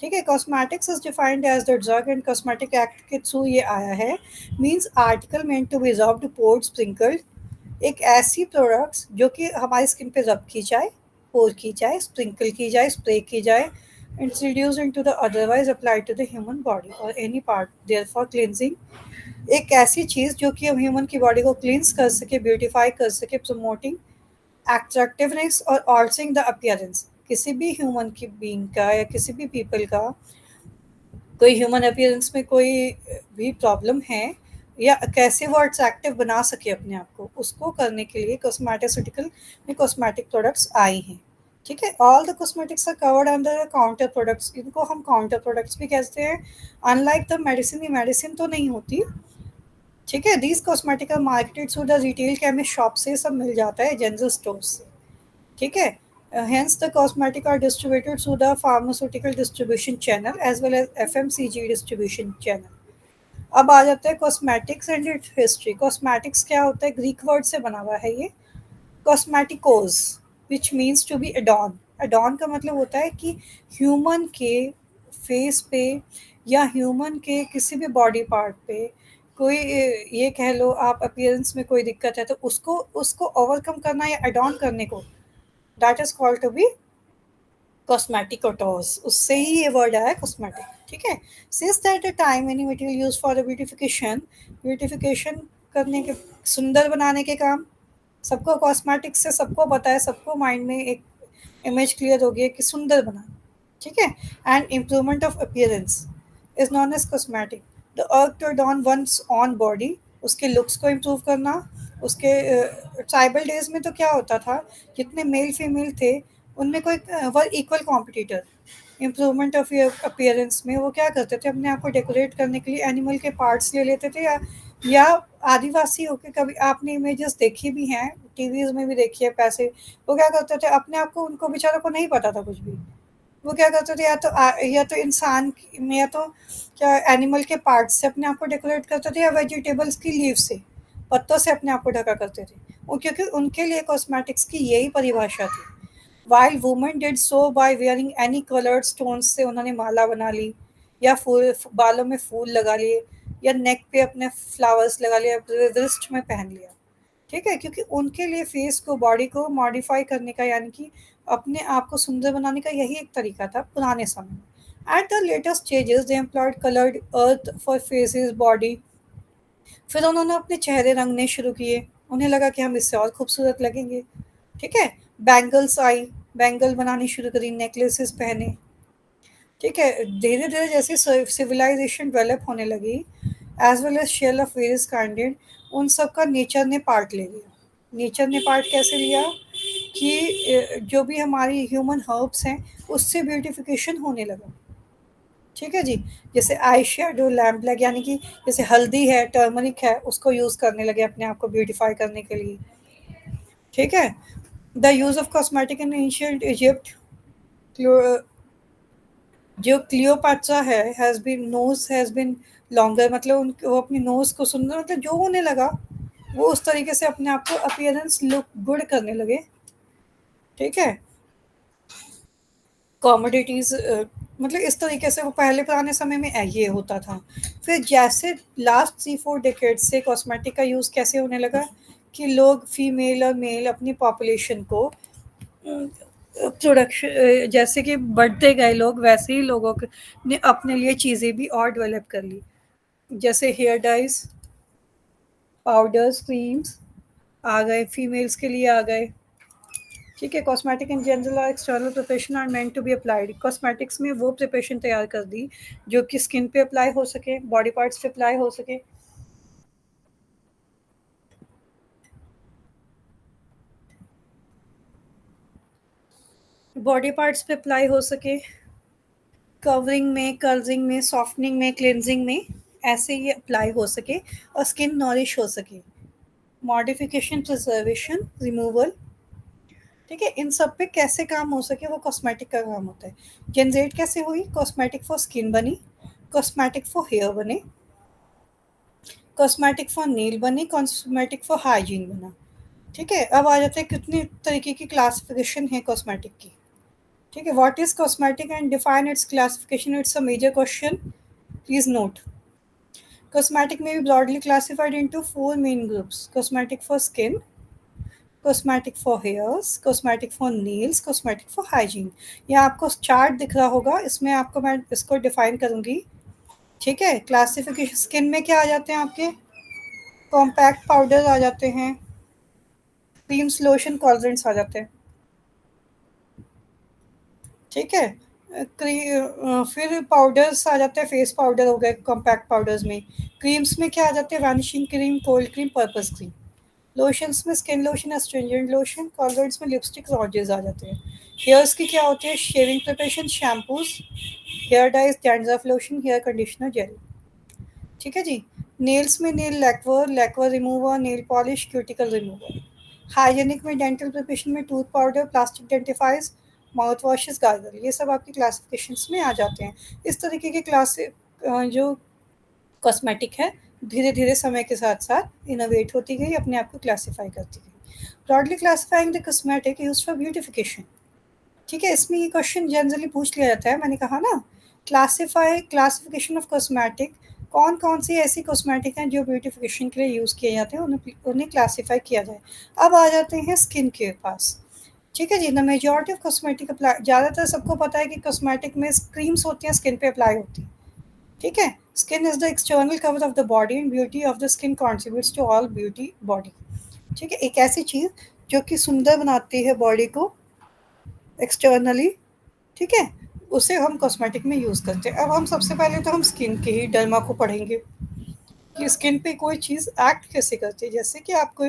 ठीक है. Cosmetics is defined as the drug and cosmetic act के थ्रू ये आया है. Means article meant to be reserve to poured sprinkled, एक ऐसी प्रोडक्ट्स जो कि हमारी स्किन पे रब की जाए, पोर की जाए, स्प्रिंकल की जाए, स्प्रे की जाए, introduce into the otherwise apply to the human body और any part there for cleansing. एक ऐसी चीज़ जो कि ह्यूमन की बॉडी को क्लींस कर सके, ब्यूटिफाई कर सके, प्रमोटिंग अट्रैक्टिवनेस और ऑल्टरिंग द अपीयरेंस. किसी भी ह्यूमन की बीइंग का या किसी भी पीपल का कोई ह्यूमन अपीयरेंस में कोई भी प्रॉब्लम है या कैसे वो अट्रैक्टिव बना सके अपने आप को, उसको करने के लिए कॉस्मेटिक्यूटिकल में कॉस्मेटिक प्रोडक्ट्स आई हैं. ठीक है. All the cosmetics are covered under counter products. इनको हम काउंटर प्रोडक्ट्स भी कहते हैं. अनलाइक द मेडिसिन, ये मेडिसिन तो नहीं होती. ठीक है. These cosmetic are marketed through the retail chemist shop से सब मिल जाता है, जनरल स्टोर से. ठीक है. Hence, the cosmetic are distributed through the pharmaceutical distribution channel as well as FMCG distribution channel. अब आ जाता है cosmetics and it history. Cosmetics क्या होता है? ग्रीक वर्ड से बना हुआ है ये. Kosmetikos which means to be adorn. Adorn का मतलब होता है कि ह्यूमन के फेस पे या ह्यूमन के किसी भी बॉडी पार्ट पे कोई ये कह लो आप अपीयरेंस में कोई दिक्कत है तो उसको उसको ओवरकम करना या एडॉन करने को, that is called to be kosmetikos. उससे ही ये वर्ड आया है कॉस्मेटिक. ठीक है. Since that the time any material use for beautification, beautification करने के, सुंदर बनाने के काम, सबको कॉस्मेटिक्स से सबको पता है, सबको माइंड में एक इमेज क्लियर हो गई है कि सुंदर बनाना. ठीक है. And improvement of appearance is known as cosmetic. The art to don once on body, उसके लुक्स को इम्प्रूव करना. उसके ट्राइबल डेज में तो क्या होता था, जितने मेल फीमेल थे उनमें कोई were equal competitor. Improvement of appearance में वो क्या करते थे, अपने आप को डेकोरेट करने के लिए एनिमल के पार्ट्स ले लेते थे, या आदिवासी होके कभी आपने इमेजेस देखी भी हैं, टीवीज में भी देखी है. पैसे वो क्या करते थे अपने आप को, उनको बेचारों को नहीं पता था कुछ भी. वो क्या करते थे, या तो इंसान में या तो क्या एनिमल के पार्ट से अपने आप को डेकोरेट करते थे, या वेजिटेबल्स की लीव से, पत्तों से अपने आप को ढका करते थे. वो क्योंकि उनके लिए कॉस्मेटिक्स की यही परिभाषा थी. While women did so by wearing any coloured stones, से उन्होंने माला बना ली, या फूल बालों में फूल लगा लिए, या नेक पे अपने फ्लावर्स लगा लिया, रिस्ट में पहन लिया. ठीक है. क्योंकि उनके लिए फेस को, बॉडी को मॉडिफाई करने का, यानी कि अपने आप को सुंदर बनाने का यही एक तरीका था पुराने समय में. At the latest stages they employed coloured earth for faces body. फिर उन्होंने अपने चेहरे रंगने शुरू किए. उन्हें लगा कि हम इससे और खूबसूरत लगेंगे. ठीक है. बैंगल्स आई, बैंगल बनानी शुरू करी, नेकलेसेस पहने. ठीक है. धीरे धीरे जैसे सिविलाइजेशन डेवलप होने लगी, as well as shell of various kind, उन सब का नेचर ने पार्ट ले लिया. नेचर ने पार्ट कैसे लिया कि जो भी हमारी ह्यूमन हर्ब्स हैं उससे ब्यूटिफिकेशन होने लगा. ठीक है जी. जैसे आई शेडो, लैम्प ब्लैक, यानी कि जैसे हल्दी है, टर्मरिक है, उसको यूज़ करने लगे अपने आप को ब्यूटिफाई करने के लिए. ठीक है. The use of cosmetic in ancient Egypt, जो क्लियोपैट्रा है, हैज़ बीन लॉन्गर, मतलब वो अपनी नोज को सुंदर, मतलब जो होने लगा वो उस तरीके से अपने आप को अपीयरेंस लुक गुड करने लगे. ठीक है. कॉमोडिटीज़ मतलब इस तरीके से वो पहले पुराने समय में ये होता था. फिर जैसे लास्ट 3-4 डिकेड से कॉस्मेटिक का यूज़ कैसे होने लगा कि लोग फीमेल और मेल अपनी पॉपुलेशन को प्रोडक्शन जैसे कि बढ़ते गए लोग, वैसे ही लोगों ने अपने लिए चीज़ें भी और डेवलप कर ली. जैसे हेयर डाइज, पाउडर्स, क्रीम्स आ गए, फीमेल्स के लिए आ गए. ठीक है, कॉस्मेटिक इन जनरल और external preparation are meant to be applied. Cosmetics में वो प्रिपरेशन तैयार कर दी जो कि स्किन पे अप्लाई हो सके, बॉडी पार्ट्स पे अप्लाई हो सके। बॉडी पार्ट्स पे अप्लाई हो सके, कवरिंग में, कर्जिंग में, सॉफ्टनिंग में, क्लिनजिंग में, ऐसे ये अप्लाई हो सके और स्किन नॉरिश हो सके। मॉडिफिकेशन, प्रिजर्वेशन, रिमूवल, ठीक है, इन सब पे कैसे काम हो सके वो कॉस्मेटिक का काम होता है। जनरेट कैसे हुई? कॉस्मेटिक फॉर स्किन बनी, कॉस्मेटिक फॉर हेयर बने, कॉस्मेटिक फॉर नेल बने, कॉस्मेटिक फॉर हाइजीन बना। ठीक है, अब आ जाते हैं कितनी तरीके की क्लासिफिकेशन है कॉस्मेटिक की। ठीक है, what is cosmetic and define its classification, it's a major question, please note. Cosmetic may be broadly classified into four main groups: cosmetic for skin, cosmetic for hairs, cosmetic for nails, cosmetic for hygiene। यहाँ आपको chart दिख रहा होगा, इसमें आपको मैं इसको define करूंगी। ठीक है, क्लासिफिकेशन स्किन में क्या आ जाते हैं आपके? कॉम्पैक्ट पाउडर आ जाते हैं, क्रीम्स, लोशन, कॉलरेंट्स आ जाते हैं। ठीक है, फिर पाउडर्स आ जाते हैं, फेस पाउडर हो गए कॉम्पैक्ट पाउडर्स में। क्रीम्स में क्या आ जाते हैं? Vanishing cream, cold cream, purpose cream. Lotions में स्किन लोशन, एस्ट्रिंजेंट लोशन। कॉलरेंट्स में लिपस्टिक, रॉजेस आ जाते हैं। हेयर्स की क्या होती है? Shaving preparation, shampoos, hair dyes, dandruff lotion, hair conditioner, gel. ठीक है जी। नेल्स में nail lacquer, lacquer remover, nail polish, cuticle remover. Hygienic में डेंटल प्रिपरेशन में tooth powder, plastic dentifrices, mouth washes, gargle, ये सब आपकी क्लासिफिकेशंस में आ जाते हैं। इस तरीके के जो कॉस्मेटिक है, धीरे धीरे समय के साथ साथ इनोवेट होती गई, अपने आप को क्लासीफाई करती गई। Broadly classifying the cosmetic use for beautification. ठीक है, इसमें ये क्वेश्चन जनरली पूछ लिया जाता है, मैंने कहा ना, क्लासिफिकेशन ऑफ कॉस्मेटिक, कौन कौन सी ऐसी कॉस्मेटिक हैं जो ब्यूटिफिकेशन के लिए यूज़ किए जाते हैं, उन्हें क्लासीफाई किया जाए। अब आ जाते हैं स्किन के पास। ठीक है जी, the majority of cosmetic apply, ज़्यादातर सबको पता है कि कॉस्मेटिक में क्रीम्स होती हैं, स्किन पे अप्लाई होती हैं। ठीक है, skin is the external cover of the body and beauty of the skin contributes to all beauty body. ठीक है, एक ऐसी चीज़ जो कि सुंदर बनाती है बॉडी को एक्सटर्नली। ठीक है, उसे हम कॉस्मेटिक में यूज़ करते हैं। अब हम सबसे पहले तो हम स्किन के ही डर्मा को पढ़ेंगे कि स्किन पे कोई चीज़ एक्ट कैसे करती है। जैसे कि आपको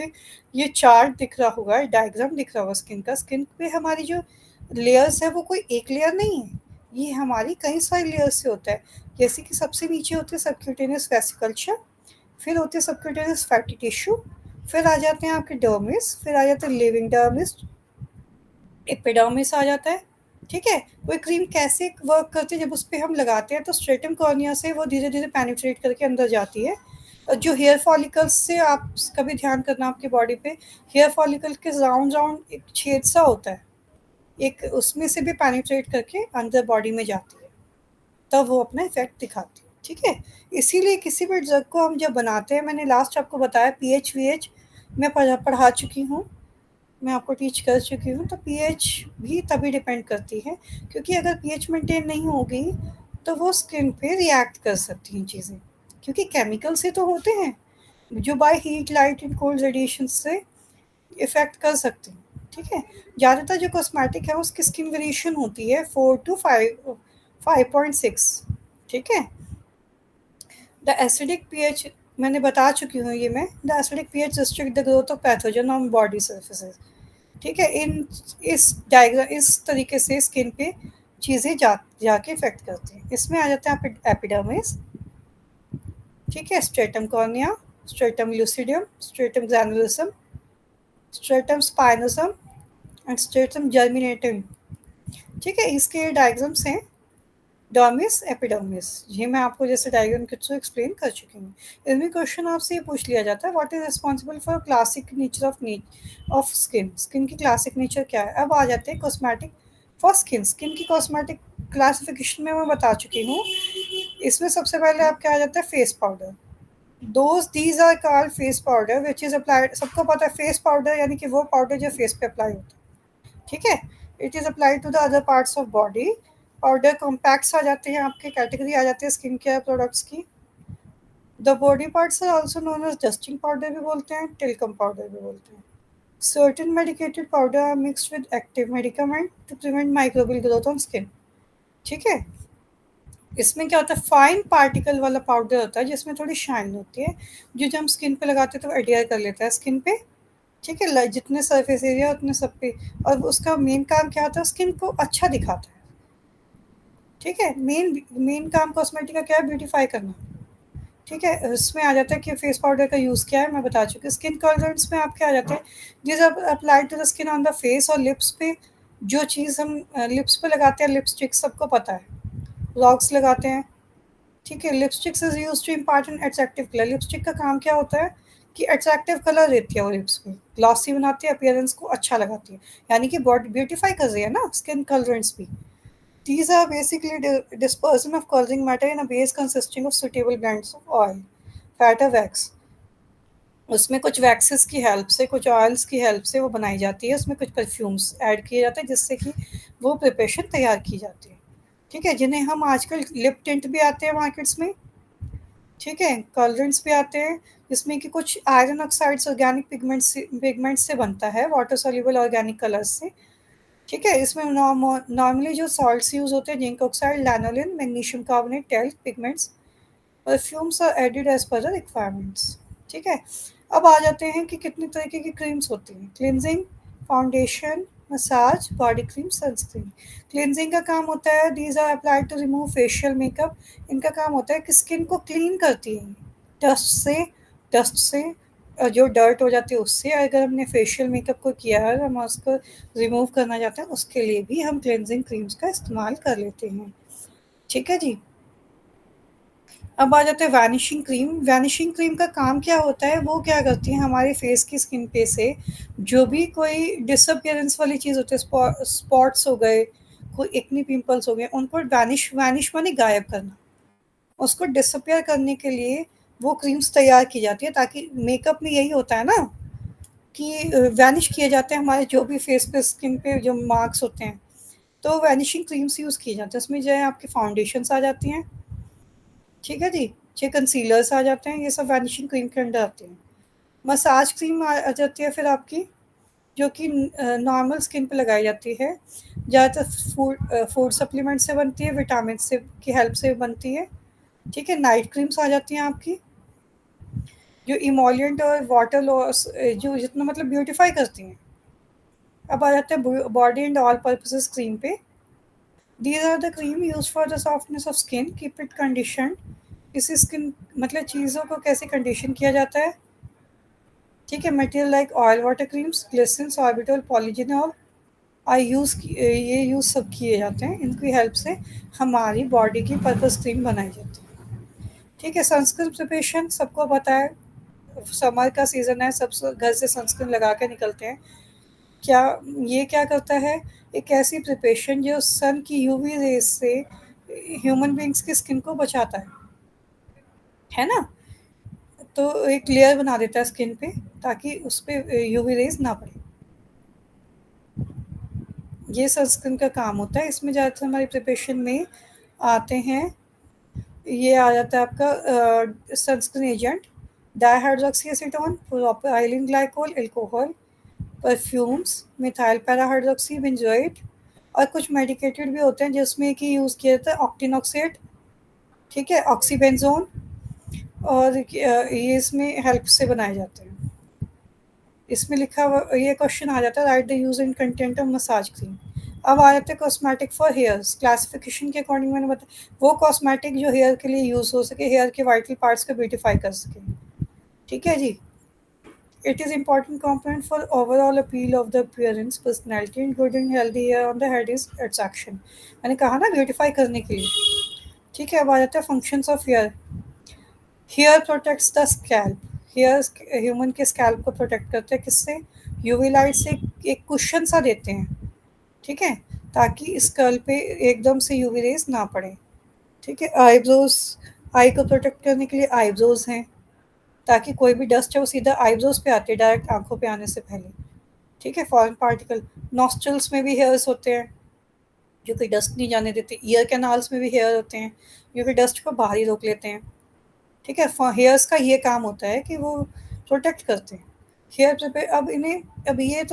ये चार्ट दिख रहा होगा, डायग्राम दिख रहा होगा स्किन का। स्किन पे हमारी जो लेयर्स है वो कोई एक लेयर नहीं है, ये हमारी कई सारी लेयर्स से होता है। जैसे कि सबसे नीचे होती है सबक्यूटेनियस वेसिकल्चर, फिर होती है सबक्यूटेनियस फैटी टिश्यू, फिर आ जाते हैं आपके डर्मिस, फिर आ जाते हैं लिविंग डर्मिस, एपिडर्मिस आ जाता है। ठीक है, कोई क्रीम कैसे वर्क करती है? जब उस पे हम लगाते हैं तो स्ट्रेटम कॉर्निया से वो धीरे धीरे पेनिट्रेट करके अंदर जाती है। और जो हेयर फॉलिकल्स से, आप कभी ध्यान करना आपकी बॉडी पे, हेयर फॉलिकल के राउंड राउंड एक छेद सा होता है, एक उसमें से भी पेनिट्रेट करके अंदर बॉडी में जाती है, तब वो अपना इफेक्ट दिखाती है। ठीक है, इसीलिए किसी भी ड्रग को हम जब बनाते हैं, मैंने लास्ट आपको बताया पीएच वीएच मैं पढ़ा चुकी हूँ, मैं आपको टीच कर चुकी हूँ। तो पीएच भी तभी डिपेंड करती है, क्योंकि अगर पीएच मेंटेन नहीं होगी तो वो स्किन पे रिएक्ट कर सकती हैं चीज़ें, क्योंकि केमिकल से तो होते हैं जो by heat, light and cold radiation से इफ़ेक्ट कर सकते हैं। ठीक है, ज़्यादातर जो कॉस्मेटिक है उसकी स्किन वेरिएशन होती है 4 to 5.6। ठीक है, द एसिडिक पीएच मैंने बता चुकी हूँ, ये मैं, the acidic pH restrict the growth of pathogen on body surfaces. ठीक है, इस तरीके से स्किन पे चीज़ें जाके इफेक्ट करती हैं। इसमें आ जाते हैं एपिडर्मिस, ठीक है, stratum corneum, stratum lucidum, stratum granulosum, stratum spinosum and stratum germinativum. ठीक है, इसके डायग्राम्स हैं, डर्मिस, एपिडर्मिस, ये मैं आपको जैसे डायग्राम के थ्रू एक्सप्लेन कर चुकी हूँ। इसमें क्वेश्चन आपसे ये पूछ लिया जाता है, what is responsible for classic nature of skin, skin की क्लासिक नेचर क्या है। अब आ जाते हैं कॉस्मेटिक फॉर स्किन। स्किन की कॉस्मेटिक क्लासिफिकेशन में मैं बता चुकी हूँ। इसमें सबसे पहले आपका आ जाता है face powder. Those these are called face powder which is applied, सबको पता है फेस पाउडर यानी कि वो पाउडर जो फेस पे अप्लाई होता है। ठीक है, it is applied to the other parts of body. Powder compacts आ जाते हैं, आपके कैटेगरी आ जाती है स्किन केयर प्रोडक्ट्स की। The body parts are also known as dusting powder भी बोलते हैं, टिल्कम पाउडर भी बोलते हैं। Certain medicated powder are mixed with active medicament to prevent microbial growth on skin. ठीक है, इसमें क्या होता है, फाइन पार्टिकल वाला पाउडर होता है जिसमें थोड़ी शाइन होती है, जो जब हम स्किन पे लगाते हैं तो एडियर कर लेता है स्किन पे। ठीक है, जितने सरफेस एरिया उतने सब पे। और उसका मेन काम क्या होता है, स्किन को अच्छा दिखाता है। ठीक है, मेन मेन काम कॉस्मेटिक का क्या है, ब्यूटीफाई करना। ठीक है, इसमें आ जाता है कि फेस पाउडर का यूज़ क्या है, मैं बता चुकी हूँ। स्किन कलर्स में आपके आ जाते हैं, this applied to the skin on the face और लिप्स पे। जो चीज़ हम लिप्स पे लगाते हैं, लिपस्टिक सबको पता है, रॉक्स लगाते हैं। ठीक है, lipsticks is use to impart an attractive colour. Lipstick का काम क्या होता है कि अट्रैक्टिव कलर देती है वो लिप्स पे, ग्लॉसी बनाती है, अपीयरेंस को अच्छा लगाती है, यानी कि बॉडी ब्यूटीफाई कर रही है ना स्किन कलरेंट्स भी। These are basically dispersion of coloring matter in a base consisting of suitable blends of oil, fat or wax. उसमें कुछ वैक्सेस की हेल्प से, कुछ ऑयल्स की हेल्प से वो बनाई जाती है, उसमें कुछ परफ्यूम्स ऐड किए जाते हैं जिससे कि वो प्रिपरेशन तैयार की जाती है। ठीक है, जिन्हें हम आजकल लिप टिंट भी आते हैं मार्केट्स में। ठीक है, कलरेंट्स भी आते हैं जिसमें कि कुछ आयरन ऑक्साइड्स ऑर्गेनिक पिगमेंट्स से बनता है, वाटर सॉल्युबल ऑर्गेनिक कलर्स से। ठीक है, इसमें नॉर्मली जो सॉल्ट्स यूज़ होते हैं, zinc oxide, lanolin, magnesium carbonate, talc, pigments, perfumes are added as per the requirements. ठीक है, अब आ जाते हैं कि कितने तरीके की क्रीम्स होती हैं। Cleansing, foundation, massage, body cream, sunscreen. Cleansing का काम होता है, these are applied to remove facial makeup. इनका काम होता है कि स्किन को क्लीन करती है डस्ट से जो डर्ट हो जाती है उससे। अगर हमने फेशियल मेकअप को किया है और हम उसको रिमूव करना चाहते हैं, उसके लिए भी हम क्लिनजिंग क्रीम्स का इस्तेमाल कर लेते हैं। ठीक है जी, अब आ जाते हैं वैनिशिंग क्रीम। वैनिशिंग क्रीम का काम क्या होता है, वो क्या करती है, हमारे फेस की स्किन पे से जो भी कोई डिसअपियरेंस वाली चीज़ होती है, स्पॉट्स हो गए, कोई एक्नी पिंपल्स हो गए, उनको वैनिश वैनिश माने गायब करना, उसको डिसअपियर करने के लिए वो क्रीम्स तैयार की जाती है। ताकि मेकअप में यही होता है ना कि वैनिश किए जाते हैं हमारे जो भी फेस पे, स्किन पे जो मार्क्स होते हैं, तो वैनिशिंग क्रीम्स यूज़ की जाती है। उसमें जो है आपकी फाउंडेशंस आ जाती हैं। ठीक है जी, ये कंसीलर्स आ जाते हैं, ये सब वैनिशिंग क्रीम के अंडर आते हैं। मसाज क्रीम आ जाती है फिर आपकी, जो कि नॉर्मल स्किन पे लगाई जाती है, ज़्यादातर फूड सप्लीमेंट से बनती है, विटामिन से की हेल्प से बनती है। ठीक है, नाइट क्रीम्स आ जाती हैं आपकी, जो इमोलियंट और वाटर लॉस जो जितना मतलब ब्यूटीफाई करती हैं। अब आ जाते हैं body and all purposes cream पे। These are the cream use for the softness of skin, keep it condition. इसी स्किन मतलब चीज़ों को कैसे कंडीशन किया जाता है। ठीक है, material like oil water creams, glycerin, sorbitol, polygenol ये यूज़ सब किए जाते हैं। इनकी हेल्प से हमारी बॉडी की पर्पस क्रीम बनाई जाती है। ठीक है, सनस्क्रीन प्रिपरेशन सबको पता है, समर का सीज़न है, सब घर से सनस्क्रीन लगा के निकलते हैं। क्या ये क्या करता है, एक ऐसी प्रिपरेशन जो सन की यूवी रेज से ह्यूमन बींग्स की स्किन को बचाता है ना। तो एक लेयर बना देता है स्किन पे, ताकि उस पर यूवी रेज ना पड़े। ये सनस्क्रीन का काम होता है। इसमें ज़्यादातर हमारी प्रिपरेशन में आते हैं, ये आ जाता है आपका sunscreen agent, dihydroxy acetone, propylene glycol, alcohol, perfumes, methyl parahydroxy, benzoate, और कुछ मेडिकेटेड भी होते हैं जिसमें कि यूज़ किया जाता है ऑक्टीनोक्सेट। ठीक है, ऑक्सीबेंजोन, और ये इसमें हेल्प से बनाए जाते हैं। इसमें लिखा हुआ ये क्वेश्चन आ जाता है, right the use and content of massage cream. अब आ जाते हैं कॉस्मेटिक फॉर हेयर्स। क्लासिफिकेशन के अकॉर्डिंग मैंने बताया वो कॉस्मेटिक जो हेयर के लिए यूज़ हो सके, हेयर के वाइटल पार्ट्स को ब्यूटीफाई कर सके। ठीक है जी, it is important component for overall appeal of the appearance, personality and good and healthy hair on the head is its action। मैंने कहा ना ब्यूटीफाई करने के लिए। ठीक है, अब आ जाता है functions of hair. Hair protects the scalp. Hair human के स्कैल्प को प्रोटेक्ट करते हैं, किससे, यूवी लाइट से। एक कुशन सा देते हैं। ठीक है, ताकि स्कल पे एकदम से यूवी रेज ना पड़े। ठीक है, आईब्रोज, आई को प्रोटेक्ट करने के लिए आईब्रोज हैं, ताकि कोई भी डस्ट है वो सीधा आईब्रोज पे आती है, डायरेक्ट आंखों पे आने से पहले। ठीक है, फॉरेन पार्टिकल। नॉस्ट्रल्स में भी हेयर्स होते हैं जो कि डस्ट नहीं जाने देते। ईयर कैनाल्स में भी हेयर होते हैं जो कि डस्ट को बाहर ही रोक लेते हैं। ठीक है, हेयर्स का ये काम होता है कि वो प्रोटेक्ट करते हैं। हेयर प्रिपेयर अब ये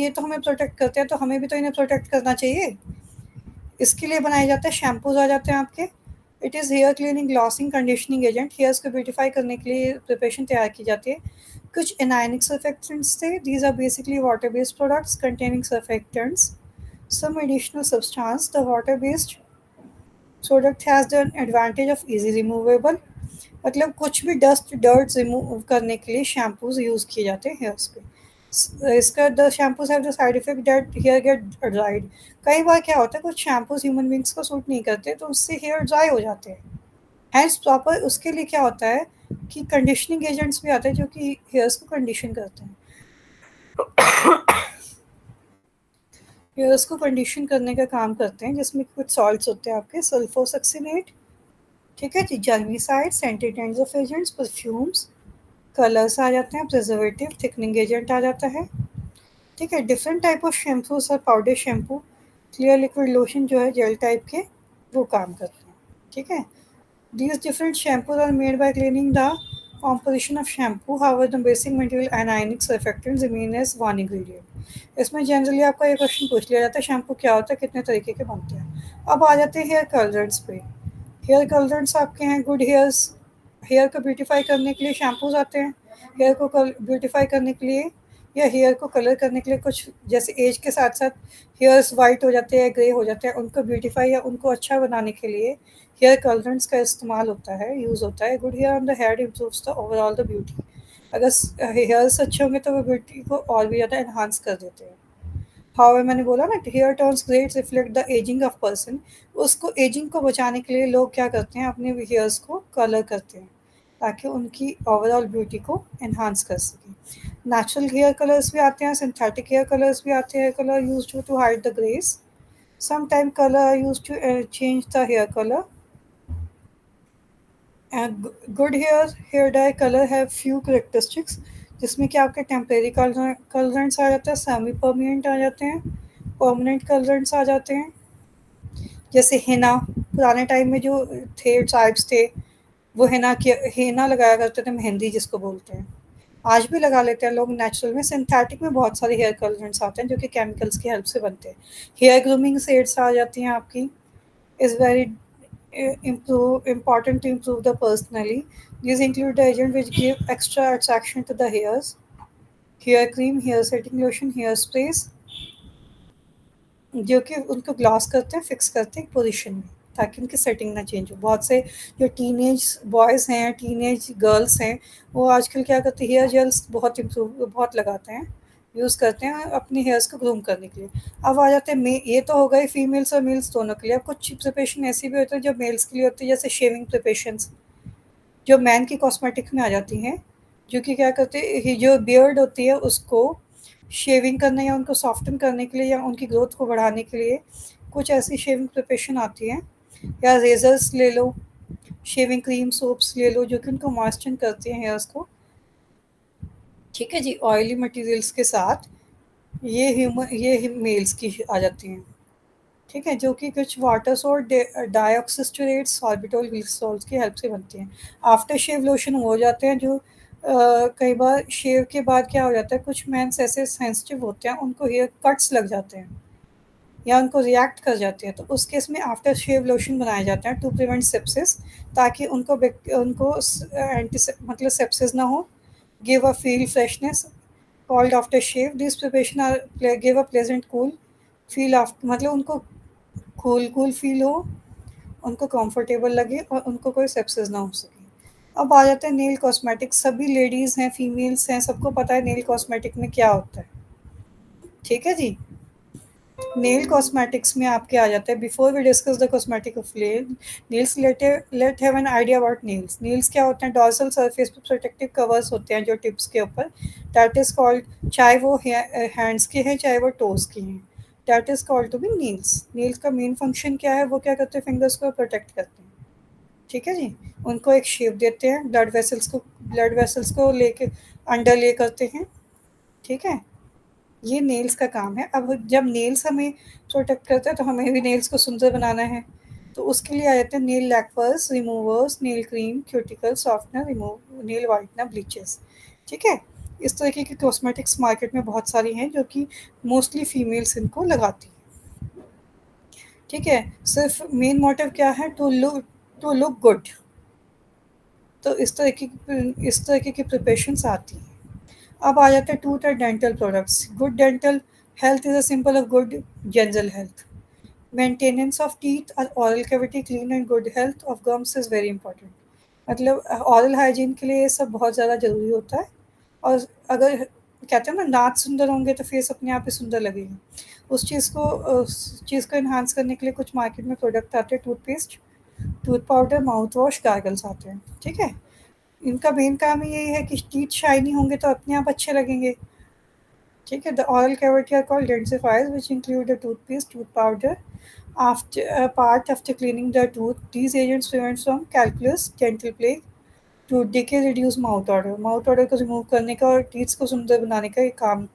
तो हमें प्रोटेक्ट करते हैं, तो हमें भी तो इन्हें प्रोटेक्ट करना चाहिए। इसके लिए बनाए जाते हैं शैम्पूज़ आ जाते हैं आपके। It is hair cleaning, glossing, conditioning agent. Hairs को ब्यूटीफाई करने के लिए प्रिपरेशन तैयार की जाती है। कुछ एनायनिक सर्फेक्टेंट्स थे। These are basically water based products containing surfactants. Some additional substance, the water-based product has the advantage of easy removable। मतलब कुछ भी डर्ट रिमूव करने के लिए शैम्पूज यूज़ किए जाते हैं हेयर्स पे। इसका the shampoos have the side effect that hair get dried. कई बार क्या होता है, कुछ शैम्पूज ह्यूमन बींग्स को सूट नहीं करते, तो उससे हेयर ड्राई हो जाते हैं। हैंस प्रॉपर उसके लिए क्या होता है कि कंडीशनिंग एजेंट्स भी आते हैं जो कि हेयर्स को कंडीशन करते हैं। हेयर्स को कंडीशन करने का काम करते हैं, जिसमें कुछ सॉल्ट्स होते हैं आपके, सल्फोसक्सिनेट, ठीक है जी, जर्मीसाइड, सेंटिडेंट्स ऑफ एजेंट्स, परफ्यूम्स, कलर्स आ जाते हैं, प्रिजर्वेटिव, थिकनिंग एजेंट आ जाता है, ठीक है। डिफरेंट टाइप ऑफ शैम्पूस और powder shampoo, clear liquid lotion जो है जेल टाइप के, वो काम करते हैं, ठीक है। These different shampoos are made by cleaning the composition of shampoo. However, the basic material and ionic surfactants remain as one ingredient. इसमें जनरली आपका ये क्वेश्चन पूछ लिया जाता है शैम्पू क्या होता है, कितने तरीके के बनते हैं। अब आ जाते हैं हेयर कलर्स पे। हेयर कलर्स आपके हैं गुड हेयर्स। हेयर को ब्यूटीफाई करने के लिए शैम्पूज आते हैं। हेयर को ब्यूटीफाई करने के लिए या हेयर को कलर करने के लिए, कुछ जैसे एज के साथ साथ हेयर्स वाइट हो जाते हैं, ग्रे हो जाते हैं, उनको ब्यूटीफाई या उनको अच्छा बनाने के लिए हेयर कलर्स का इस्तेमाल होता है, यूज़ होता है। Good hair on the head improves the overall the beauty. अगर हेयर्स अच्छे होंगे तो वो ब्यूटी को और भी ज़्यादा एनहांस कर देते हैं। हाउ मैंने बोला ना, hair turns great reflect the ageing of person. उसको एजिंग को बचाने के लिए लोग क्या करते हैं, अपने हेयर्स को कलर करते हैं ताकि उनकी ओवरऑल ब्यूटी को एनहांस कर सकें। नेचुरल हेयर कलर्स भी आते हैं, सिंथेटिक हेयर कलर्स भी आते हैं, colour use to hide the grace. Sometime colour are use to change the hair colour. And good hair dye colour have few characteristics, जिसमें कि आपके टेम्परेरी कलरेंट्स आ जाते हैं, सेमी परमानेंट आ जाते हैं, परमानेंट कलरेंट्स आ जाते हैं। जैसे हिना, पुराने टाइम में जो थे ट्राइब्स थे, वो हिना लगाया करते थे, मेहंदी जिसको बोलते हैं। आज भी लगा लेते हैं लोग नेचुरल में। सिंथेटिक में बहुत सारे हेयर कलरेंट्स आते हैं जो कि केमिकल्स की हेल्प से बनते हैं। हेयर ग्रूमिंग शेड्स आ जाती हैं आपकी। Is very important to improve the personally. These include the agent which give extra attraction to the hairs, hair cream, hair setting lotion, hair sprays, जो कि उनको ग्लॉस करते हैं, फिक्स करते हैं एक पोजीशन में, ताकि उनकी सेटिंग ना चेंज हो। बहुत से जो टीनेज बॉयज़ हैं, टीनेज गर्ल्स हैं, वो आजकल क्या करते हैं, हेयर जेल्स बहुत लगाते हैं, यूज़ करते हैं अपने हेयर्स को ग्रूम करने के लिए। अब आ जाते हैं ये तो हो गई फीमेल्स और मेल्स दोनों के लिए। अब कुछ प्रिपरेशन ऐसी भी होती है जो मेल्स के लिए होती है, जैसे शेविंग प्रिपरेशंस, जो मैन की कॉस्मेटिक में आ जाती हैं, जो कि क्या करते हैं, जो बियर्ड होती है उसको शेविंग करने या उनको सॉफ्टन करने के लिए या उनकी ग्रोथ को बढ़ाने के लिए कुछ ऐसी शेविंग प्रिपरेशन आती हैं। या रेजर्स ले लो, शेविंग क्रीम, सोप्स ले लो, जो कि उनको मॉइस्चर करती हैं हेयर्स को, ठीक है जी। ऑयली मटेरियल्स के साथ ये मेल्स की आ जाती हैं, ठीक है, जो कि कुछ वाटर्स और डाइऑक्सिस्टोरेट सॉर्बिटोल ग्लिसरॉल्स की हेल्प से बनती हैं। आफ्टर शेव लोशन हो जाते हैं, जो कई बार शेव के बाद क्या हो जाता है, कुछ मेंस ऐसे सेंसिटिव होते हैं, उनको हेयर कट्स लग जाते हैं या उनको रिएक्ट कर जाते हैं, तो उस केस में आफ्टर शेव लोशन बनाए जाते हैं टू प्रिवेंट सेप्सिस, ताकि उनको एंटी मतलब सेप्सिस ना हो। Give a feel freshness called after shave. This preparation are give a pleasant cool feel after, मतलब उनको कूल कूल फील हो, उनको कंफर्टेबल लगे और उनको कोई सेप्सिस ना हो सके। अब आ जाते हैं नेल कॉस्मेटिक्स। सभी लेडीज़ हैं, फीमेल्स हैं, सबको पता है नेल कॉस्मेटिक में क्या होता है, ठीक है जी। नेल कॉस्मेटिक्स में आपके आ जाता है, before we discuss the cosmetic of nails, let have an idea about nails. Nails क्या होते हैं, डॉर्सल सरफेस पे प्रोटेक्टिव कवर्स होते हैं जो टिप्स के ऊपर, दैट इज कॉल्ड, चाहे वो हैंड्स के हैं चाहे वो टोज के हैं, that is called to be nails. Nails का मेन फंक्शन क्या है, वो क्या करते हैं, फिंगर्स को प्रोटेक्ट करते हैं, ठीक है जी। उनको एक शेप देते हैं, ब्लड वेसल्स को लेके अंडर ले करते हैं, ठीक है। ये नेल्स का काम है। अब जब नेल्स हमें प्रोटेक्ट करते हैं, तो हमें भी नेल्स को सुंदर बनाना है, तो उसके लिए आ जाते हैं nail lacquers, removers, nail cream, cuticle softener, remove nail whitener, bleaches, ठीक है। इस तरीके की कॉस्मेटिक्स मार्केट में बहुत सारी हैं जो कि मोस्टली फीमेल्स इनको लगाती हैं। ठीक है, सिर्फ मेन मोटिव क्या है, टू लुक गुड। तो इस तरीके की प्रिपरेशंस आती हैं। अब आ जाते हैं tooth and dental products. Good dental health is a symbol of good general health. Maintenance of teeth और oral cavity clean and good health of gums is very important। मतलब ऑरल हाइजीन के लिए ये सब बहुत ज़्यादा ज़रूरी होता है। और अगर कहते हैं ना दांत सुंदर होंगे तो फेस अपने आप ही सुंदर लगेगा। उस चीज़ को इन्हांस करने के लिए कुछ मार्केट में प्रोडक्ट आते हैं, toothpaste, tooth powder, mouth wash, gargles आते हैं। ठीक है, इनका मेन काम ही यही है कि टीथ शाइनी होंगे तो अपने आप अच्छे लगेंगे। ठीक है, the oral cavity are called densifiers which include the toothpaste, tooth powder, after part after cleaning the tooth. These agents prevent from calculus, dental plaque, tooth decay, reduce mouth odor। Mouth odor को remove करने का और teeths को सुंदर बनाने का ये काम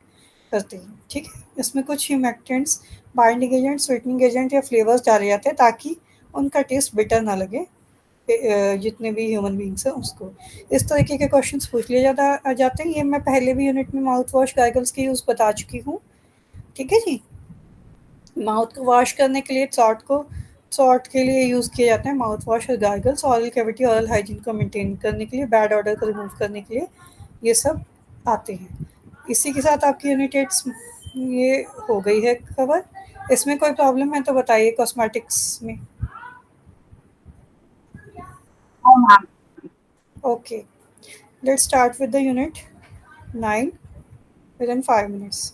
करते हैं। ठीक है, इसमें कुछ humectants, binding agent, sweetening agent या फ्लेवर्स डाले जाते हैं ताकि उनका टेस्ट बिटर ना लगे जितने भी ह्यूमन बींग्स हैं उसको। इस तरीके के क्वेश्चंस पूछ लिए जाते हैं। ये मैं पहले भी यूनिट में माउथ वॉश गार्गल्स की यूज़ बता चुकी हूँ। ठीक है जी, माउथ को वॉश करने के लिए सॉर्ट के लिए यूज़ किए जाते हैं माउथ वॉश और gargles. Oral cavity, oral hygiene को मेंटेन करने के लिए, बैड ऑर्डर को रिमूव करने के लिए ये सब आते हैं। इसी के साथ आपकी यूनिट 8 ये हो गई है कवर। इसमें कोई प्रॉब्लम है तो बताइए कॉस्मेटिक्स में। No, ma'am. Okay, let's start with the unit 9 within 5 minutes।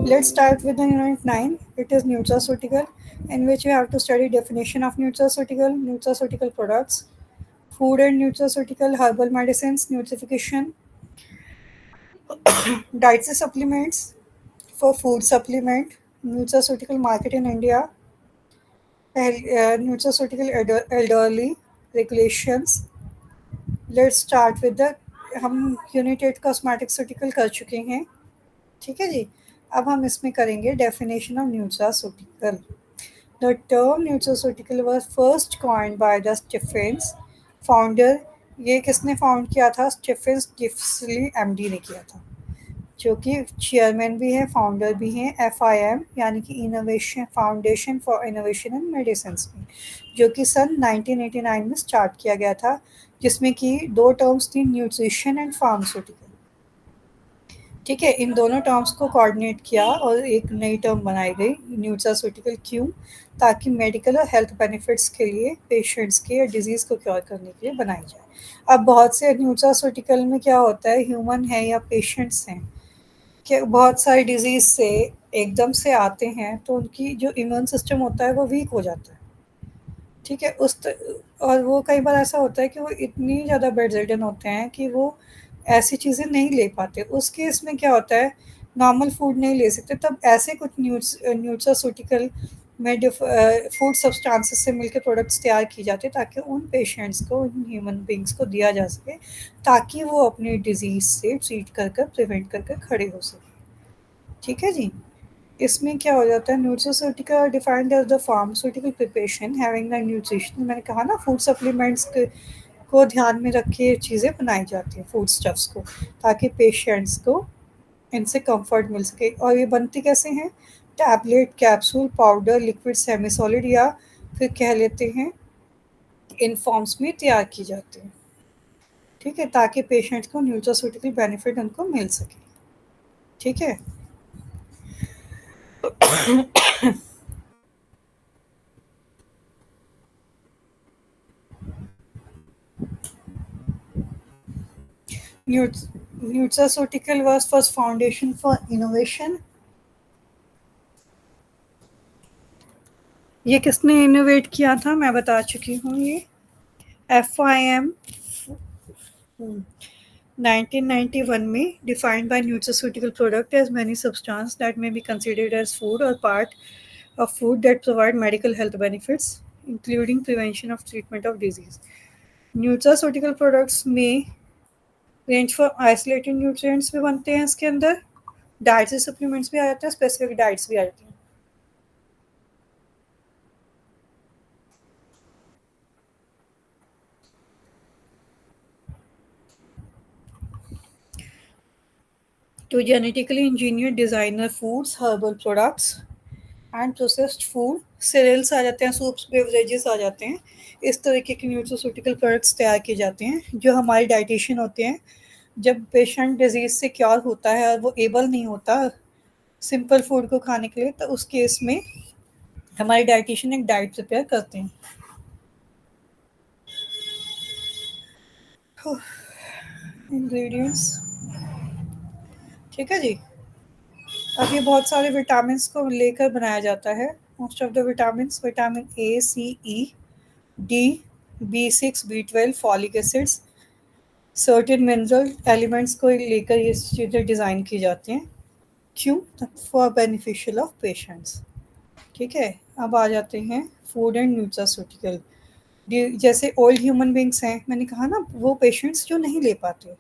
Let's start with the unit 9. It is nutraceutical, in which we have to study definition of nutraceutical products, food and nutraceutical, herbal medicines, nutrification, dietary supplements for food supplement, nutraceutical market in India, nutraceutical elderly regulations। Let's start with the हम unit 8 कॉस्मेटिक्यूटिकल कर चुके हैं। ठीक है जी, अब हम इसमें करेंगे definition of nutraceutical. The term nutraceutical was first coined by the Stephens founder. ये किसने फाउंड किया था? स्टीफेंस गिफ्सली एमडी ने किया था, जो कि चेयरमैन भी हैं, फाउंडर भी हैं एफआईएम यानी कि innovation foundation for innovation in medicine में, जो कि सन 1989 में स्टार्ट किया गया था, जिसमें कि दो टर्म्स थी, न्यूट्रिशन एंड फार्मास्यूटिकल। ठीक है, इन दोनों टर्म्स को कोऑर्डिनेट किया और एक नई टर्म बनाई गई न्यूट्रास्यूटिकल। क्यों? ताकि मेडिकल और हेल्थ बेनिफिट्स के लिए पेशेंट्स के या डिजीज़ को क्योर करने के लिए बनाई जाए। अब बहुत से न्यूट्रास्यूटिकल में क्या होता है, ह्यूमन है या पेशेंट्स हैं कि बहुत सारी डिजीज़ से एकदम से आते हैं तो उनकी जो इम्यून सिस्टम होता है वो वीक हो जाता है। ठीक है, और वो कई बार ऐसा होता है कि वो इतनी ज़्यादा बेड रिडन होते हैं कि वो ऐसी चीज़ें नहीं ले पाते। उस केस में क्या होता है, नॉर्मल फूड नहीं ले सकते, तब ऐसे कुछ न्यूट्रास्यूटिकल में फूड सब्सटेंसेस से मिलकर प्रोडक्ट्स तैयार की जाती है ताकि उन पेशेंट्स को, उन ह्यूमन बींग्स को दिया जा सके, ताकि वो अपनी डिजीज़ से ट्रीट कर कर प्रिवेंट कर कर खड़े हो सकें। ठीक है जी, इसमें क्या हो जाता है, nutraceutical defined as the pharmaceutical preparation having the nutrition. मैंने कहा ना, फूड सप्लीमेंट्स को ध्यान में रख के चीज़ें बनाई जाती हैं फूड स्टफ्स को, ताकि पेशेंट्स को इनसे कंफर्ट मिल सके। और ये बनती कैसे हैं? Tablet, capsule, powder, liquid, semi solid या फिर कह लेते हैं इन फॉर्म्स में तैयार की जाती है। ठीक है? ताकि पेशेंट्स को न्यूट्रास्यूटिकल बेनिफिट उनको मिल सके। ठीक है? Nutraceutical was first foundation for innovation. ये किसने इनोवेट किया था? मैं बता चुकी हूँ ये FIM 1991 में defined by nutraceutical product as many substances that may be considered as food or part of food that provide medical health benefits, including prevention of treatment of disease. Nutraceutical products में range for isolated nutrients भी बनते हैं इसके अंदर, dietary supplements भी आ जाते हैं, specific diets भी आ जाती हैं। To genetically engineer designer foods, herbal products and processed food, cereals आ जाते हैं, सूप्स, बेवरेजेस आ जाते हैं। इस तरीके के न्यूट्रास्यूटिकल प्रोडक्ट्स तैयार किए जाते हैं जो हमारे डाइटिशियन होते हैं। जब पेशेंट डिजीज से क्योर होता है और वो एबल नहीं होता सिंपल फूड को खाने के लिए, तो उस केस में हमारे डाइटिशियन एक डाइट प्रिपेयर करते हैं। इंग्रेडिएंट्स, ठीक है जी। अब ये बहुत सारे विटामिन को लेकर बनाया जाता है। Most of the vitamin, vitamin A, C, E, D, B6, B12, folic acids, certain mineral elements को लेकर ये चीज़ें डिज़ाइन की जाती हैं। क्यों? For beneficial of patients. ठीक है, अब आ जाते हैं फूड एंड न्यूट्रास्यूटिकल। जैसे ओल्ड ह्यूमन बींग्स हैं, मैंने कहा ना, वो पेशेंट्स जो नहीं ले पाते,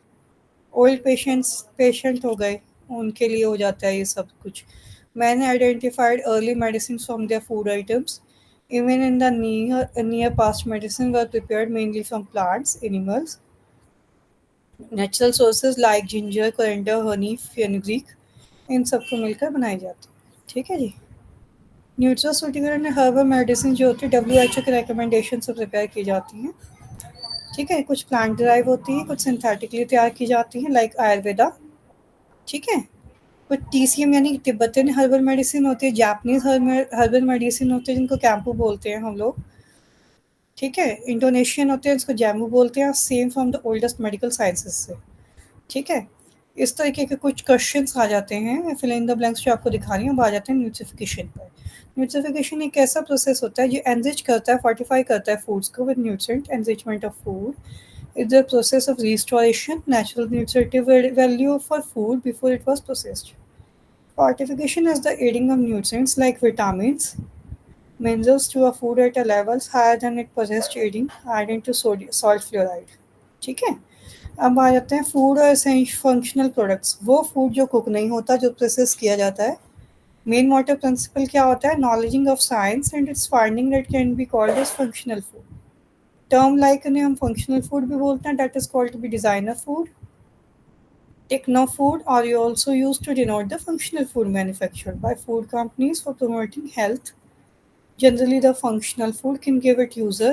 ओल्ड पेशेंट हो गए, उनके लिए हो जाता है ये सब कुछ। मैंने identified early medicine from there food items. Even in the near past medicine were prepared mainly from plants, animals, natural sources like ginger, coriander, honey, fenugreek, इन सबको मिलकर बनाई जाती है। ठीक है जी। न्यूट्रास्यूटिकल एंड हर्बल मेडिसिन जो होती है WHO के रिकमेंडेशन से प्रिपेयर की जाती हैं। ठीक है, कुछ प्लांट ड्राइव होती हैं, कुछ सिंथेटिकली तैयार की जाती हैं लाइक आयुर्वेदा। ठीक है, कुछ TCM यानी तिब्बतियन हर्बल मेडिसिन होती है, जापानीज हर्बल मेडिसिन होती है जिनको कैंपू बोलते हैं हम लोग। ठीक है, इंडोनेशियन होते हैं, इसको जैमू बोलते हैं, same from the oldest medical sciences से। ठीक है, इस तरीके के कुछ क्वेश्चंस आ जाते हैं, फिल इन द ब्लैंक्स जो आपको दिखा रही हूँ, अब आ जाते हैं न्यूट्रिफिकेशन पर। न्यूट्रिफिकेशन एक ऐसा प्रोसेस होता है जो एनरिच करता है, फोर्टिफाई करता है फूड्स को with nutrient. Enrichment of food is the process of restoration natural nutritive value for food before it was processed. Fortification is the adding of nutrients like vitamins, minerals to a food at a levels higher than it possessed, adding adding to salt fluoride. ठीक है, अब आ जाते हैं food और functional products. वो food जो cook नहीं होता, जो प्रोसेस किया जाता है। मेन मोटिव प्रिंसिपल क्या होता है? Knowledging of science and its finding that can be called as functional food. Term like इन्हें हम फंक्शनल फूड भी बोलते हैं, that is called to be designer food, techno food, or you also used to denote the functional food manufactured by food companies for promoting health. Generally, the functional food can give its user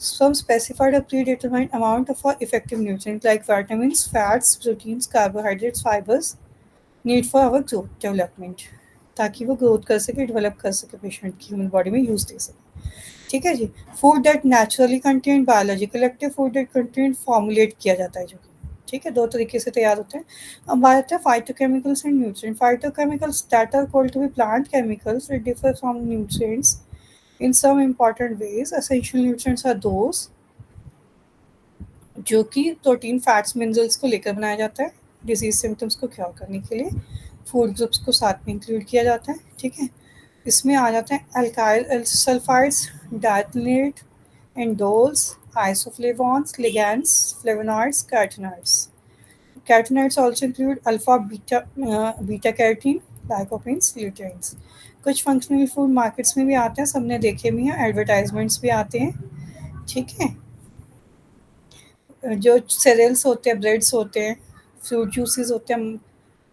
some specified or predetermined amount of effective nutrients like vitamins, fats, proteins, carbohydrates, fibers need for our growth development, ताकि वो growth कर सके, develop कर सके, patient की human body में use दे सके। ठीक है जी। Food that naturally contain biological active, food that contain formulate किया जाता है जो कि, ठीक है, दो तरीके से तैयार होते हैं। अब बात आते हैं phytochemicals and nutrient. Phytochemicals that are called to be plant chemicals that differ from nutrients in some important ways. Essential nutrients are those जो कि प्रोटीन, फैट्स, मिनरल्स को लेकर बनाया जाता है, डिजीज सिम्टम्स को क्योर करने के लिए फूड ग्रुप्स को साथ में इंक्लूड किया जाता है। ठीक है, इसमें आ जाते हैं alkyl sulfides, diethylate, indoles, isoflavones, ligands, flavonoids, carotenoids. Carotenoids also include alpha, beta carotene, lycopenes, luteins. कुछ फंक्शनल फूड मार्केट्स में भी आते हैं, सबने देखे भी हैं, एडवर्टाइजमेंट्स भी आते हैं। ठीक है, जो cereals होते हैं, ब्रेड्स होते हैं, फ्रूट जूसेस होते हैं,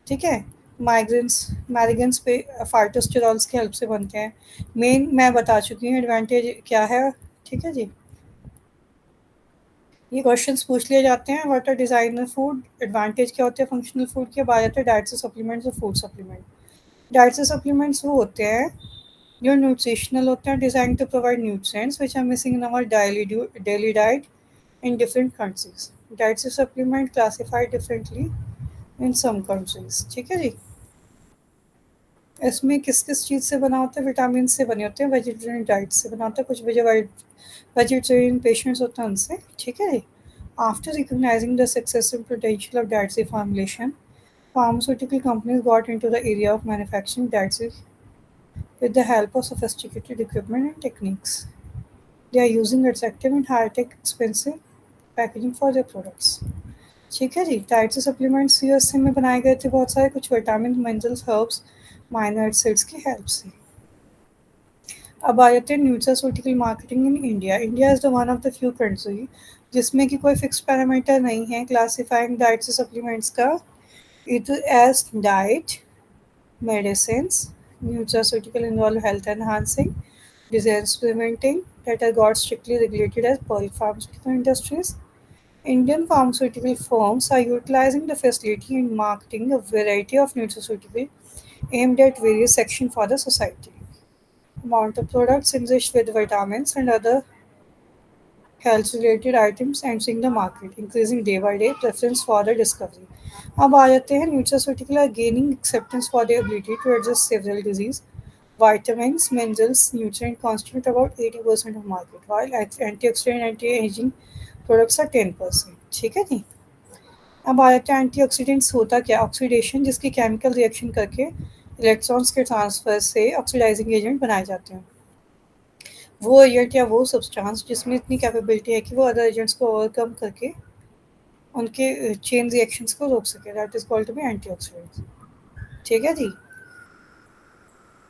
ठीक है, माइग्रेन्स मैरिगन्स पे फाइटोस्टेरॉल्स की हेल्प से बनते हैं। मेन मैं बता चुकी हूँ एडवांटेज क्या है, ठीक है जी। ये क्वेश्चंस पूछ लिए जाते हैं, what are designer food, advantage क्या होते हैं फंक्शनल फूड के, बात आते हैं डाइट से सप्लीमेंट्स और फूड सप्लीमेंट। डाइट से सप्लीमेंट्स वो होते हैं जो न्यूट्रिशनल होते हैं, design to provide nutrients which are missing in our daily diet in different countries. Dietary supplement classified differently in some countries. ठीक है जी। इसमें किस किस चीज़ से बना होता है, विटामिन से बने होते हैं, वेजिटेरियन डाइट से बना होता है, कुछ वेजिटेरियन पेशेंट्स होते हैं उनसे, ठीक है जी। After recognising the successful potential of dietary formulation, pharmaceutical companies got into the area of manufacturing dietary with the help of sophisticated equipment and techniques. They are using attractive and high-tech expensive packaging for their products. ठीक है जी। Diet से supplements USA में बनाए गए थे बहुत सारे, कुछ vitamin, minerals, herbs, minor acids की हेल्प से। अब आ जाते हैं nutraceutical marketing in India. India is the one of the few country जिसमें कि कोई फिक्स पैरामीटर नहीं है क्लासिफाइंग डाइट से सप्लीमेंट्स का, it as diet, medicines, nutraceutical involve health enhancing, disease preventing that are got strictly regulated as polypharmaceutical industries. Indian pharmaceutical firms are utilizing the facility in marketing a variety of nutraceutical aimed at various sections for the society. Amount of products enriched with vitamins and other health related items entering the market, increasing day by day preference for the discovery. अब आ जाते हैं nutraceutical are gaining acceptance for their ability to address several disease. Vitamins, minerals, nutrients constitute about 80% of market, while antioxidant anti-aging products are 10%. ठीक है जी। अब आ जाते हैं एंटीऑक्सीडेंट्स होता क्या, ऑक्सीडेशन जिसकी केमिकल रिएक्शन करके इलेक्ट्रॉन्स के ट्रांसफर से ऑक्सीडाइजिंग एजेंट बनाए जाते हैं। वो एजेंट या वो सब्सटेंस जिसमें इतनी कैपेबिलिटी है कि वो अदर एजेंट्स को ओवरकम करके उनके चेन रिएक्शंस को रोक सके, that is called to be antioxidants. ठीक है जी।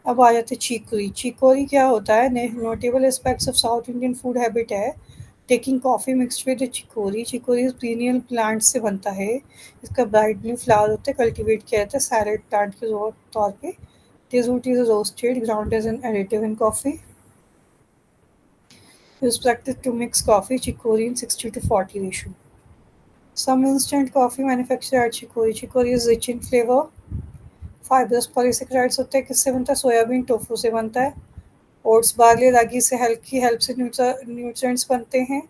अब आ जाते हैं चिकोरी। चिकोरी क्या होता है, notable aspects of South Indian food habit है taking coffee mixed with chicory. Chicory perennial plant से बनता है, इसका ब्राइट ब्लू फ्लावर होता है, कल्टीवेट किया जाता है सैलेड प्लांट के तौर पे। This root is roasted ground as an additive in coffee. It is practiced to mix coffee chicory in 60-40 ratio. Some instant coffee manufacturer add chicory. Chicory is rich in flavor. Fibrous polysaccharides होते हैं, किससे बनता है, soybean tofu से बनता है। Oats, barley, रागी से help की हेल्प से न्यूट्रिएंट्स बनते हैं।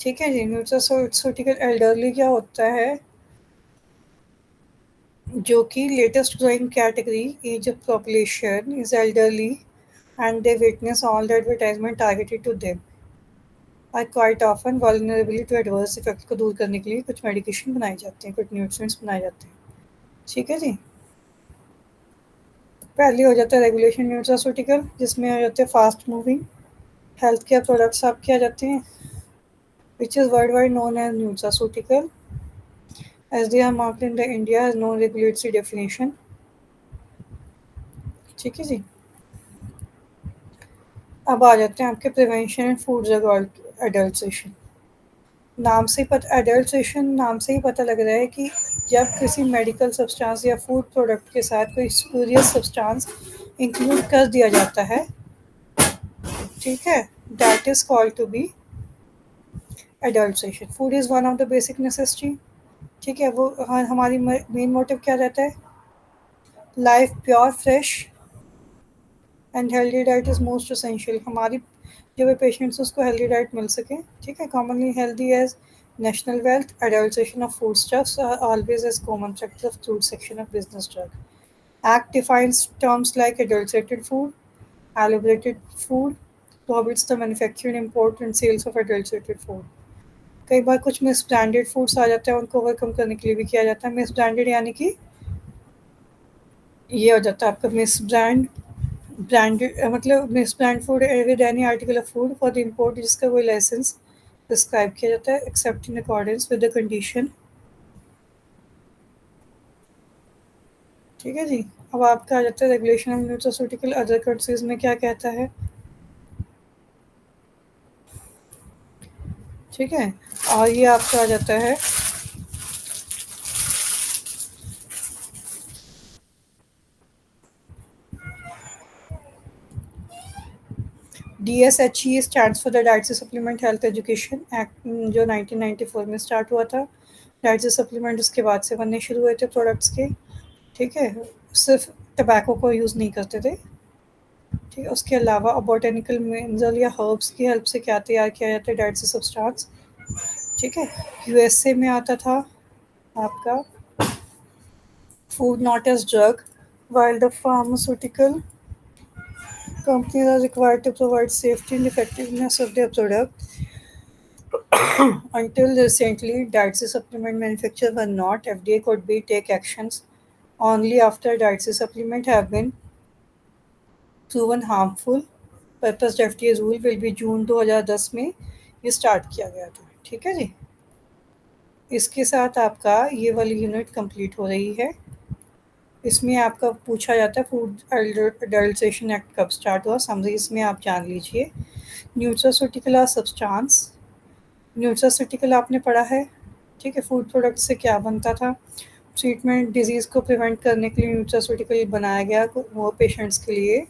ठीक है जी। न्यूट्रास्यूटिकल एल्डरली क्या होता है, जो कि latest growing category, as of population is elderly and they witness all the advertisement targeted to them are quite often vulnerable to adverse effect को दूर करने के लिए कुछ मेडिकेशन बनाई जाती हैं, कुछ न्यूट्रिएंट्स बनाए जाते हैं। ठीक है जी। पहले हो जाता है रेगुलेशन न्यूट्रास्यूटिकल, जिसमें हो जाते हैं fast moving health care products आपके आ जाते हैं, which is world wide known as nutraceutical as they are market in the India as no regulatory definition. ठीक है जी। अब आ जाते हैं आपके prevention and food drug adulteration. Adulteration नाम से ही पता लग रहा है कि जब किसी मेडिकल सब्सटेंस या फूड प्रोडक्ट के साथ कोई स्पूरियस सब्सटेंस इंक्लूड कर दिया जाता है, ठीक है, that is called to be adulteration. Food is one of the basic necessity, ठीक है। वो हमारी मेन मोटिव क्या रहता है, life pure fresh and healthy diet is most essential. हमारी जो भी पेशेंट्स उसको हेल्दी डाइट मिल सके, ठीक है। Commonly healthy as national wealth, adulteration of food stuffs always as common factor of food section of business drug. Act defines terms like adulterated food, elaborated food, prohibits the manufacture, import and sales of adulterated food. कई बार कुछ miss branded foods आ जाते हैं, उनको overcome करने के लिए भी किया जाता है। मिस ब्रांडेड यानी कि ये हो जाता है आपका मिस ब्रांडेड मतलब miss brand food with any article of food for the import जिसका कोई लाइसेंस प्रिस्क्राइब किया जाता है accept in accordance with the condition. ठीक है जी। अब आपका आ जाता है regulation of nutraceutical other countries में क्या कहता है। ठीक है। और ये आपका आ जाता है DSHE stands for the dietary supplement health education act, जो 1994 में स्टार्ट हुआ था। डाइटरी सप्लीमेंट उसके बाद से बनने शुरू हुए थे प्रोडक्ट्स के। ठीक है, सिर्फ टबैको को यूज़ नहीं करते थे। ठीक है, उसके अलावा बोटेनिकल मिनरल या हर्ब्स की हेल्प से क्या तैयार किया जाता है डाइटरी सब्सटेंस। ठीक है, यूएसए में आता था आपका food not as drug, while the pharmaceutical companies are required to provide safety and effectiveness of their product. Until recently, dietary supplement manufacturers were not. FDA could be take actions only after dietary supplement have been proven harmful. Purpose FDA rule will be जून 2010 में ये start किया गया था। ठीक है जी, इसके साथ आपका ये वाली यूनिट कंप्लीट हो रही है। इसमें आपका पूछा जाता है फूड अडल्ट्रेशन एक्ट कब स्टार्ट हुआ, समरी इसमें आप जान लीजिए। न्यूट्रास्यूटिकल आर सब्सटेंस, न्यूट्रास्यूटिकल आपने पढ़ा है। ठीक है, फूड प्रोडक्ट से क्या बनता था। ट्रीटमेंट डिजीज़ को प्रिवेंट करने के लिए न्यूट्रास्यूटिकल बनाया गया वो पेशेंट्स के लिए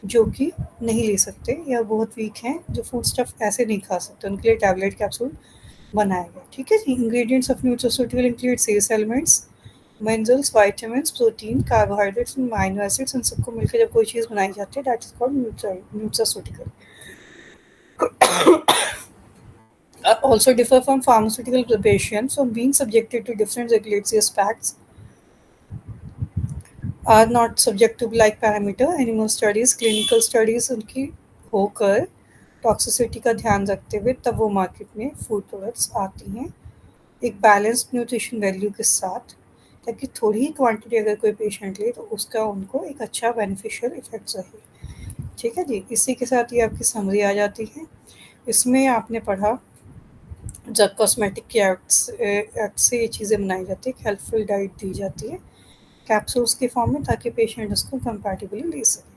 जो कि नहीं ले सकते या बहुत वीक हैं, जो फूड स्टफ ऐसे नहीं खा सकते, उनके लिए टैबलेट कैप्सूल बनाया गया। ठीक है जी, इंग्रेडिएंट्स ऑफ न्यूट्रास्यूटिकल इंक्लूड सेस elements, minerals, vitamins, protein, carbohydrates and amino acids. इन सबको मिलकर जब कोई चीज़ बनाई जाती है that is called nutraceutical. Also differ from pharmaceutical preparations from being subjected to different regulatory aspects, are not subject to like parameter animal studies, clinical studies उनकी होकर टॉक्सिसिटी का ध्यान रखते हुए तब वो मार्केट में फूड प्रोडक्ट्स आती हैं एक बैलेंस्ड न्यूट्रिशन वैल्यू के साथ, ताकि थोड़ी ही क्वांटिटी अगर कोई पेशेंट ले तो उसका उनको एक अच्छा बेनिफिशियल इफेक्ट रहे। ठीक है जी, इसी के साथ ये आपकी समरी आ जाती है। इसमें आपने पढ़ा ड्रग कॉस्मेटिक के एक्ट से ये चीज़ें बनाई जाती है, हेल्पफुल डाइट दी जाती है कैप्सूल्स के फॉर्म में, ताकि पेशेंट उसको कंपैटिबली ले सके।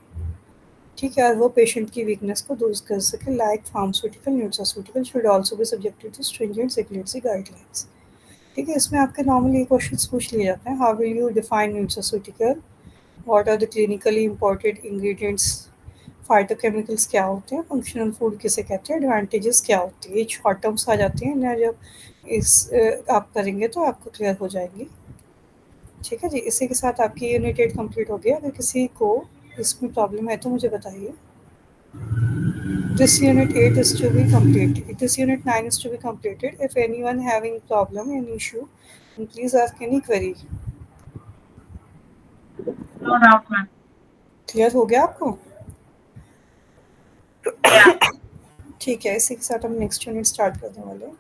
ठीक है, और वो पेशेंट की वीकनेस को दूर कर सके। Like pharmaceutical nutraceutical should also be subjected to stringent regulatory guidelines. ठीक है, इसमें आपके नॉर्मली ये क्वेश्चंस पूछ लिए जाते हैं। How will you define nutraceutical, what are the clinically important ingredients, phytochemicals क्या होते हैं, फंक्शनल फूड किसे कहते हैं, एडवांटेजेस क्या होती है। ये शॉर्ट टर्म्स आ जाती हैं ना, जब आप करेंगे तो आपको क्लियर हो जाएंगी। ठीक है जी, इसी के साथ आपकी यूनिट 8 कंप्लीट हो गया। अगर किसी को इसमें प्रॉब्लम है तो मुझे बताइए। This unit 8 is to be completed. This unit 9 is to be completed. If anyone having problem, any issue, then please ask any query. No doubt, ma'am. Clear हो गया आपको? Yeah. ठीक है, इसी के साथ हम नेक्स्ट यूनिट स्टार्ट करने वाले हैं।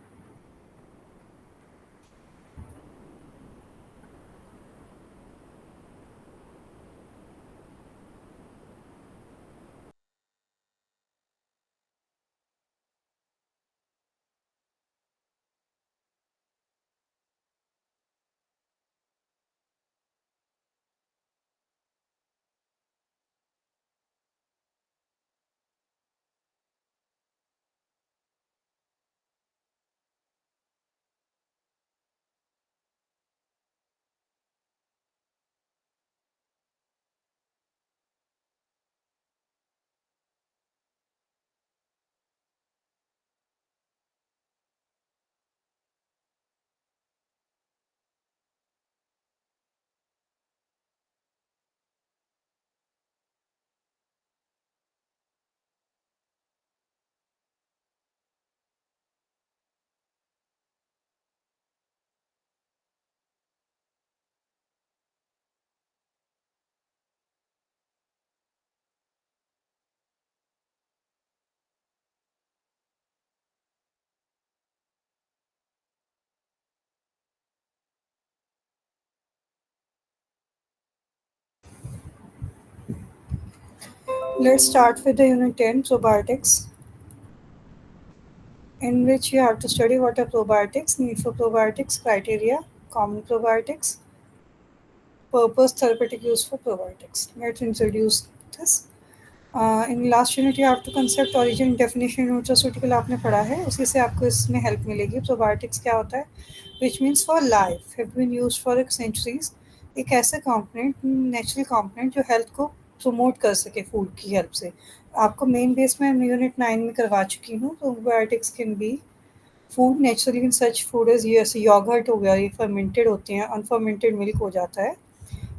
Let's start with the unit 10 probiotics, in which you have to study what are probiotics, need for probiotics, criteria, common probiotics, purpose, therapeutic use for probiotics. Let's introduce this. In last unit you have to concept origin definition nutraceutical आपने पढ़ा है, उसी से आपको इसमें help मिलेगी। Probiotics क्या होता है? Which means for life have been used for centuries. एक ऐसा कंपोनेंट, नेचुरल कंपोनेंट जो हेल्थ को प्रमोट कर सके फूड की हेल्प से। आपको मेन बेस में यूनिट 9 में करवा चुकी हूँ। Probiotics can be food naturally in such food as जैसे योगर्ट हो गया, ये फर्मेंटेड होते हैं, अनफर्मेंटेड मिल्क हो जाता है।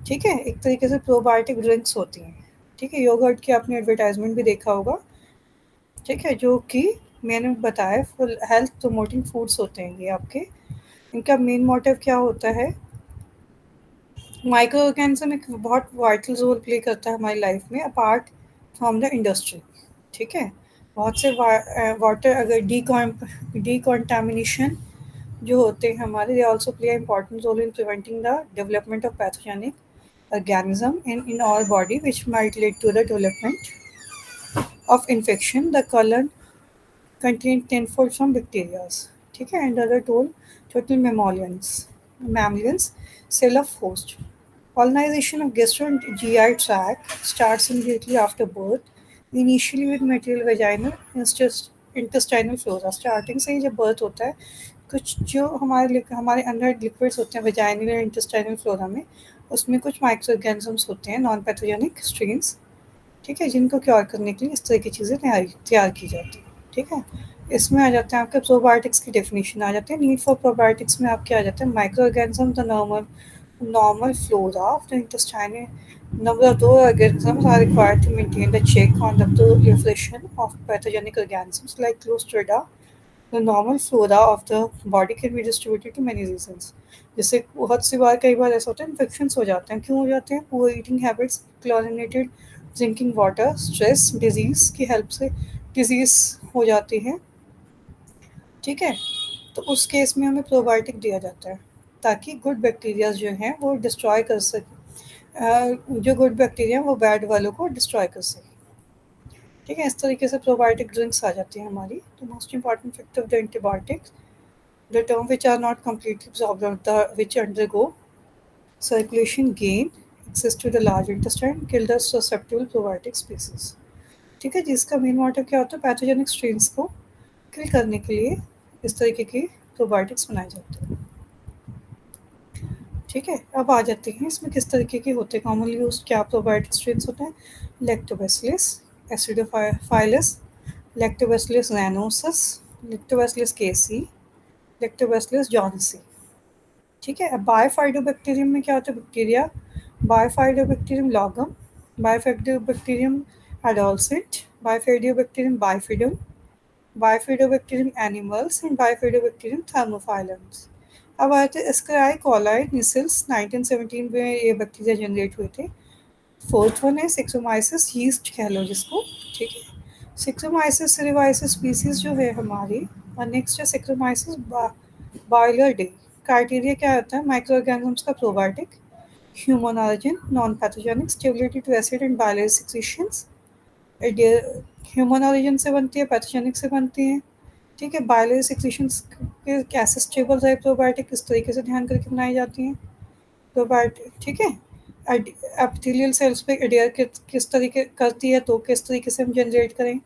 ठीक है, एक तरीके से प्रोबायोटिक ड्रिंक्स होती हैं। ठीक है, योगर्ट की आपने एडवर्टाइजमेंट भी देखा होगा। ठीक है, जो कि मैंने बताया फुल हेल्थ प्रमोटिंग फूड्स होते हैं ये आपके। इनका मेन मोटिव क्या होता है? माइक्रो ऑर्गेनिज्म एक बहुत वाइटल रोल प्ले करता है हमारी लाइफ में अपार्ट फ्रॉम द इंडस्ट्री। ठीक है, बहुत से वाटर अगर डिकॉन्टामिनेशन जो होते हैं हमारे, they also play important role in preventing the development of pathogenic organism in our body which might lead to the development of infection. The colon contain tenfold from bacteria. ठीक है, and other total mammalians cell of host. Colonization of gastro and GI tract starts immediately after birth, initially with material vaginal intestinal flora. Starting से ही जब birth होता है, कुछ जो हमारे अंदर लिक्विड्स होते हैं वेजाइनल और इंटेस्टाइनल फ्लोरा में, उसमें कुछ माइक्रो ऑर्गेनिजम्स होते हैं, नॉन पैथोजेनिक स्ट्रेन्स। ठीक है, जिनको क्योर करने के लिए इस तरह की चीज़ें तैयार की जाती हैं। ठीक है, इसमें आ जाते हैं आपके प्रोबायोटिक्स की डेफिनेशन आ जाते हैं। नीड फॉर प्रोबायोटिक्स में आपके आ जाते हैं micro organism the normal flora of the intestine. Number of those organisms are required to maintain the check on the proliferation of pathogenic organisms like Clostridia. The normal flora of the body can be distributed to many reasons. जैसे बहुत सी बार कई बार ऐसा होता है infections हो जाते हैं। क्यों हो जाते हैं? Poor eating habits, chlorinated drinking water, stress, disease की हेल्प से डिजीज़ हो जाती है। ठीक है, तो उस केस में हमें प्रोबायोटिक दिया जाता है ताकि गुड बैक्टीरिया जो हैं वो डिस्ट्रॉय कर सके, जो गुड बैक्टीरिया हैं वो बैड वालों को डिस्ट्रॉय कर सके। ठीक है, इस तरीके से प्रोबायोटिक ड्रिंक्स आ जाती हैं हमारी। तो most important factor of the antibiotics, the term which are not completely absorbed, the which undergo circulation gain access to the large intestine, kill the susceptible probiotic species. ठीक है, जिसका मेन मोटिव क्या होता है? पैथोजेनिक स्ट्रेन्स को किल करने के लिए इस तरीके की प्रोबायोटिक्स बनाए जाते हैं। ठीक है, अब आ जाते हैं इसमें किस तरीके के होते हैं कॉमनली यूज क्या प्रोबायोटिक स्ट्रेन्स होते हैं। Lactobacillus acidophilus, lactobacillus rhamnosus, lactobacillus casei, lactobacillus johnsonii. ठीक है, अब बायोफाइडोबैक्टीरियम में क्या होता है? Bacteria bifidobacterium longum, bifidobacterium adolescentis, bifidobacterium bifidum, bifidobacterium animalis and bifidobacterium thermophilum. अब आए थे एस्कराई कोलाई निसिल्स, 1917 में ये बैक्टीरिया जनरेट हुए थे। फोर्थ वन है सिक्सोमाइसिस यीस्ट कह लो जिसको। ठीक है, सिक्सोमाइसिस सेरेवाइसिस स्पीसीज जो है हमारी। और नेक्स्ट है सिक्सोमाइसिस बॉयलर डे। क्राइटेरिया क्या होता है? माइक्रो ऑर्गेनिजम्स का probiotic, human origin, non pathogenic, stability to acid and biliary secretions. Human origin से बनती है, पैथोजेनिक से बनती है। ठीक है, बायलरी सेक्रेशंस कैसे स्टेबल रहे प्रोबायोटिक, किस तरीके से ध्यान करके बनाई जाती हैं प्रोबायोटिक। ठीक है, एपिथेलियल सेल्स पे एडेयर किस तरीके करती है, तो किस तरीके से हम जनरेट करें।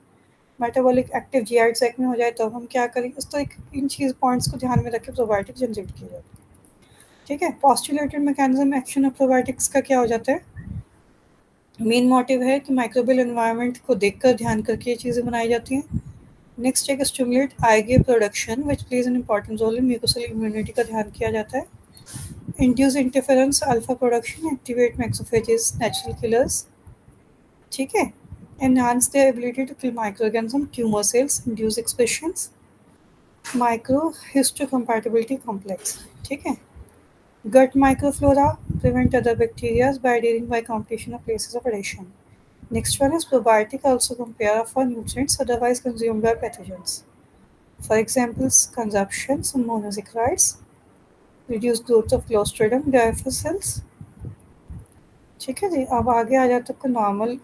मेटाबॉलिक एक्टिव जीआई सैक में हो जाए तो हम क्या करें, इस तरह इन चीज़ पॉइंट्स को ध्यान में रख के प्रोबायोटिक जनरेट किया जाता है। ठीक है, postulated mechanism action of probiotics का क्या हो जाता है? मेन मोटिव है कि माइक्रोबियल एनवायरनमेंट को देखकर ध्यान करके ये चीज़ें बनाई जाती हैं। नेक्स्ट है stimulate IgA production which plays an important role in mucosal immunity का ध्यान किया जाता है। Induce interference alpha production, activate macrophages natural killers. ठीक है, enhance their ability to kill microorganisms, tumor cells, induce expressions, microhistocompatibility complex. ठीक है, gut microflora prevent other bacteria by adhering by competition of places of adhesion. Next one is probiotic also compare for nutrients otherwise consumed by pathogens. For examples, consumption of monosaccharides, reduce growth of Clostridium difficile. ठीक है जी, अब आगे आ जाता है आपका normal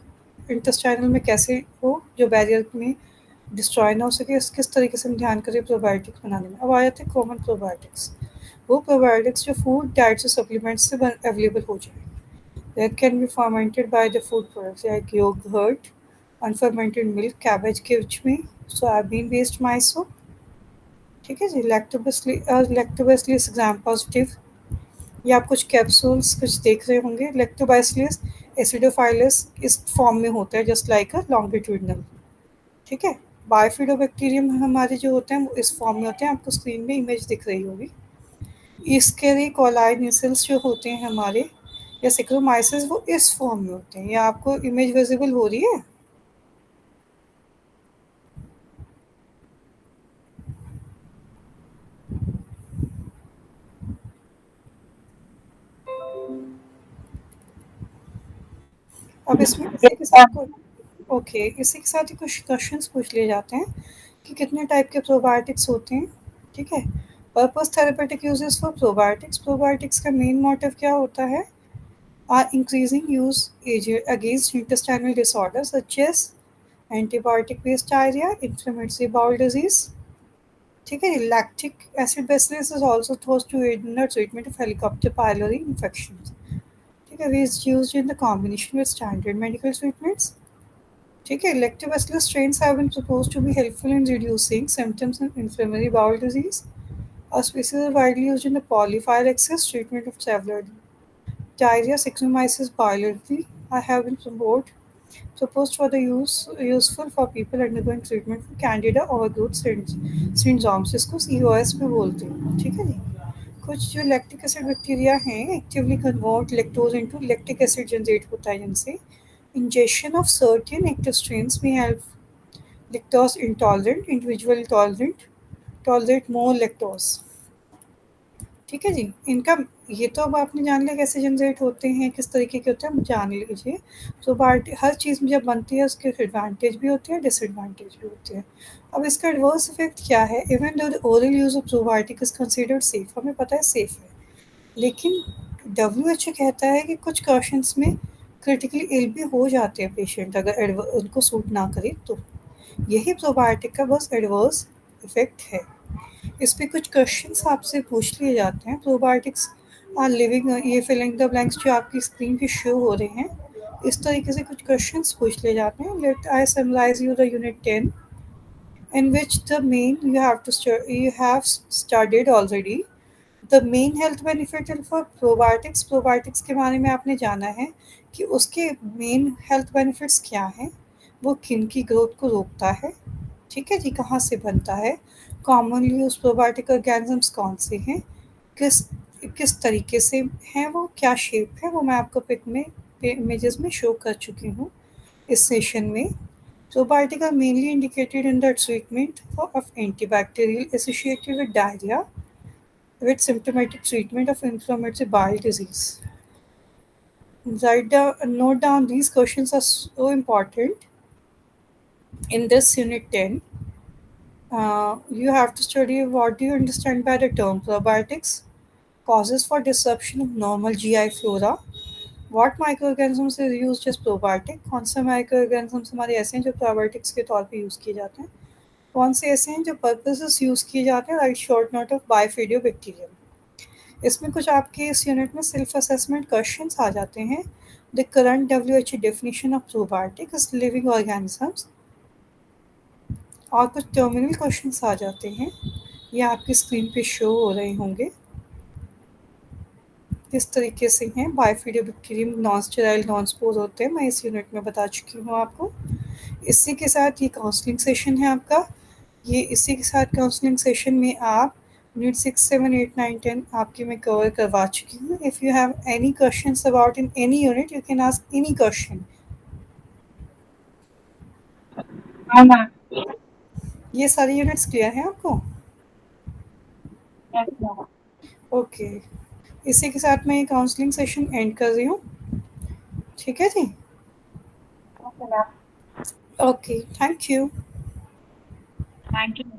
intestinal में कैसे हो जो बैरियर में डिस्ट्रॉय ना हो सके, किस तरीके से हम ध्यान करें प्रोबायोटिक्स बनाने में। अब आ जाते हैं कॉमन प्रोबायोटिक्स, वो प्रोबायोटिक्स जो फूड डाइट से सप्लीमेंट्स से अवेलेबल हो जाए। That can be fermented by the food products like yogurt, unfermented milk cabbage के विच में, सोयाबीन बेस्ड माइसो, ठीक है जी, लैक्टोबैसिलस ग्राम पॉजिटिव, या आप कुछ कैप्सूल्स कुछ देख रहे होंगे, लैक्टोबैसिलस एसिडोफाइलस इस फॉर्म में होता है जस्ट लाइक अ लॉन्गिट्यूडनल, ठीक है। बायोफिडोबैक्टीरियम हमारे जो होते हैं वो इस फॉर्म में होते हैं, आपको स्क्रीन में इमेज दिख रही होगी। इसकेरी कोलाई निसल्स जो होते हैं हमारे, या सिक्रोमाइसिस, वो इस फॉर्म में होते हैं। या आपको इमेज विजिबल हो रही है? अब इसमें इसी के साथ ओके, इसी के साथ ही कुछ क्वेश्चंस पूछ लिए जाते हैं कि कितने टाइप के प्रोबायोटिक्स होते हैं, ठीक है। Purpose therapeutic uses for probiotics, probiotics का मेन मोटिव क्या होता है? Are increasing use against intestinal disorder such as antibiotic based diarrhoea, inflammatory bowel disease, ठीक है। Lactic acid bacillus is also thought to aid in the treatment of helicopter pylori infections, ठीक है, is used in the combination with standard medical treatments, ठीक है। Lactobacillus strains have been proposed to be helpful in reducing symptoms in inflammatory bowel disease. A species is widely used in the polyphylexis treatment of traveler diarrhea. Saccharomyces boulardii have been proposed for the useful for people undergoing treatment for candida overgrowth syndromes, जिसको COS भी बोलते हैं, ठीक है जी। कुछ जो lactic acid bacteria हैं actively convert lactose into lactic acid generate होता है जिनसे ingestion of certain active strains may help lactose intolerant individual tolerate more lactose, ठीक है जी। इनका ये तो अब आपने जान लिया कैसे जनरेट होते हैं, किस तरीके के होते हैं, जान लीजिए। प्रोबायोटिक हर चीज़ में जब बनती है उसके एडवांटेज भी होते हैं, डिसएडवांटेज भी होते हैं। अब इसका एडवर्स इफेक्ट क्या है? Even though oral use of probiotic is considered safe, हमें पता है सेफ है, लेकिन WHO कहता है कि कुछ क्वेश्चंस में क्रिटिकली इल भी हो जाते हैं पेशेंट अगर उनको सूट ना करे तो। यही प्रोबायोटिक का बस एडवर्स इफेक्ट है। इस पे कुछ क्वेश्चंस आपसे पूछ लिए जाते हैं। प्रोबायोटिक्स आर लिविंग, ये फिलिंग द ब्लैंक्स जो आपकी स्क्रीन पे शो हो रहे हैं, इस तरीके से कुछ क्वेश्चंस पूछ लिए जाते हैं। Let I summarize you the unit 10 in which the main you have studied already the main health benefit for probiotics, probiotics के बारे में आपने जाना है कि उसके मेन हेल्थ बेनिफिट्स क्या हैं, वो किन की ग्रोथ को रोकता है, ठीक है जी, कहाँ से बनता है, कॉमनली यूज प्रोबायोटिक ऑर्गेनिजम्स कौन से हैं, किस किस तरीके से हैं, वो क्या शेप है, वो मैं आपको पिक में इमेजेस में शो कर चुकी हूँ इस सेशन में। Probiotics are mainly indicated in the treatment of antibacterial associated with diarrhea with symptomatic treatment of inflammatory bowel disease. Note down these questions are so important in this unit 10. You have to study what do you understand by the term probiotics, causes for disruption of normal GI flora, what microorganisms is used as probiotic, कौन से microorganisms हमारे ऐसे हैं जो probiotics के तौर पे use किए जाते हैं, कौन से ऐसे हैं जो पर्पसेस यूज़ किए जाते हैं, राइट शॉर्ट नोट ऑफ बायोफिडियोबैक्टीरियम। इसमें कुछ आपके इस यूनिट में सेल्फ असेसमेंट क्वेश्चंस आ जाते हैं। The current WHO definition of probiotic is living organisms, और कुछ टर्मिनल क्वेश्चंस आ जाते हैं, ये आपकी स्क्रीन पे शो हो रहे होंगे। किस तरीके से हैं बायोफिडियोबैक्टीरियम, नॉन स्टेराइल नॉन स्पोर होते हैं, मैं इस यूनिट में बता चुकी हूँ आपको। इसी के साथ ये काउंसलिंग सेशन है आपका, ये इसी के साथ काउंसलिंग सेशन में आप यूनिट 6, 7, 8, 9, 10 आपकी मैं कवर करवा चुकी हूँ। If you have any questions about in any unit you can ask any question. हाँ मैम। ये सारी यूनिट्स क्लियर हैं आपको? Yes ma'am. ओके, इसी के साथ मैं ये काउंसलिंग सेशन एंड कर रही हूँ, ठीक है जी। Okay ma'am. Okay, thank you. Thank you.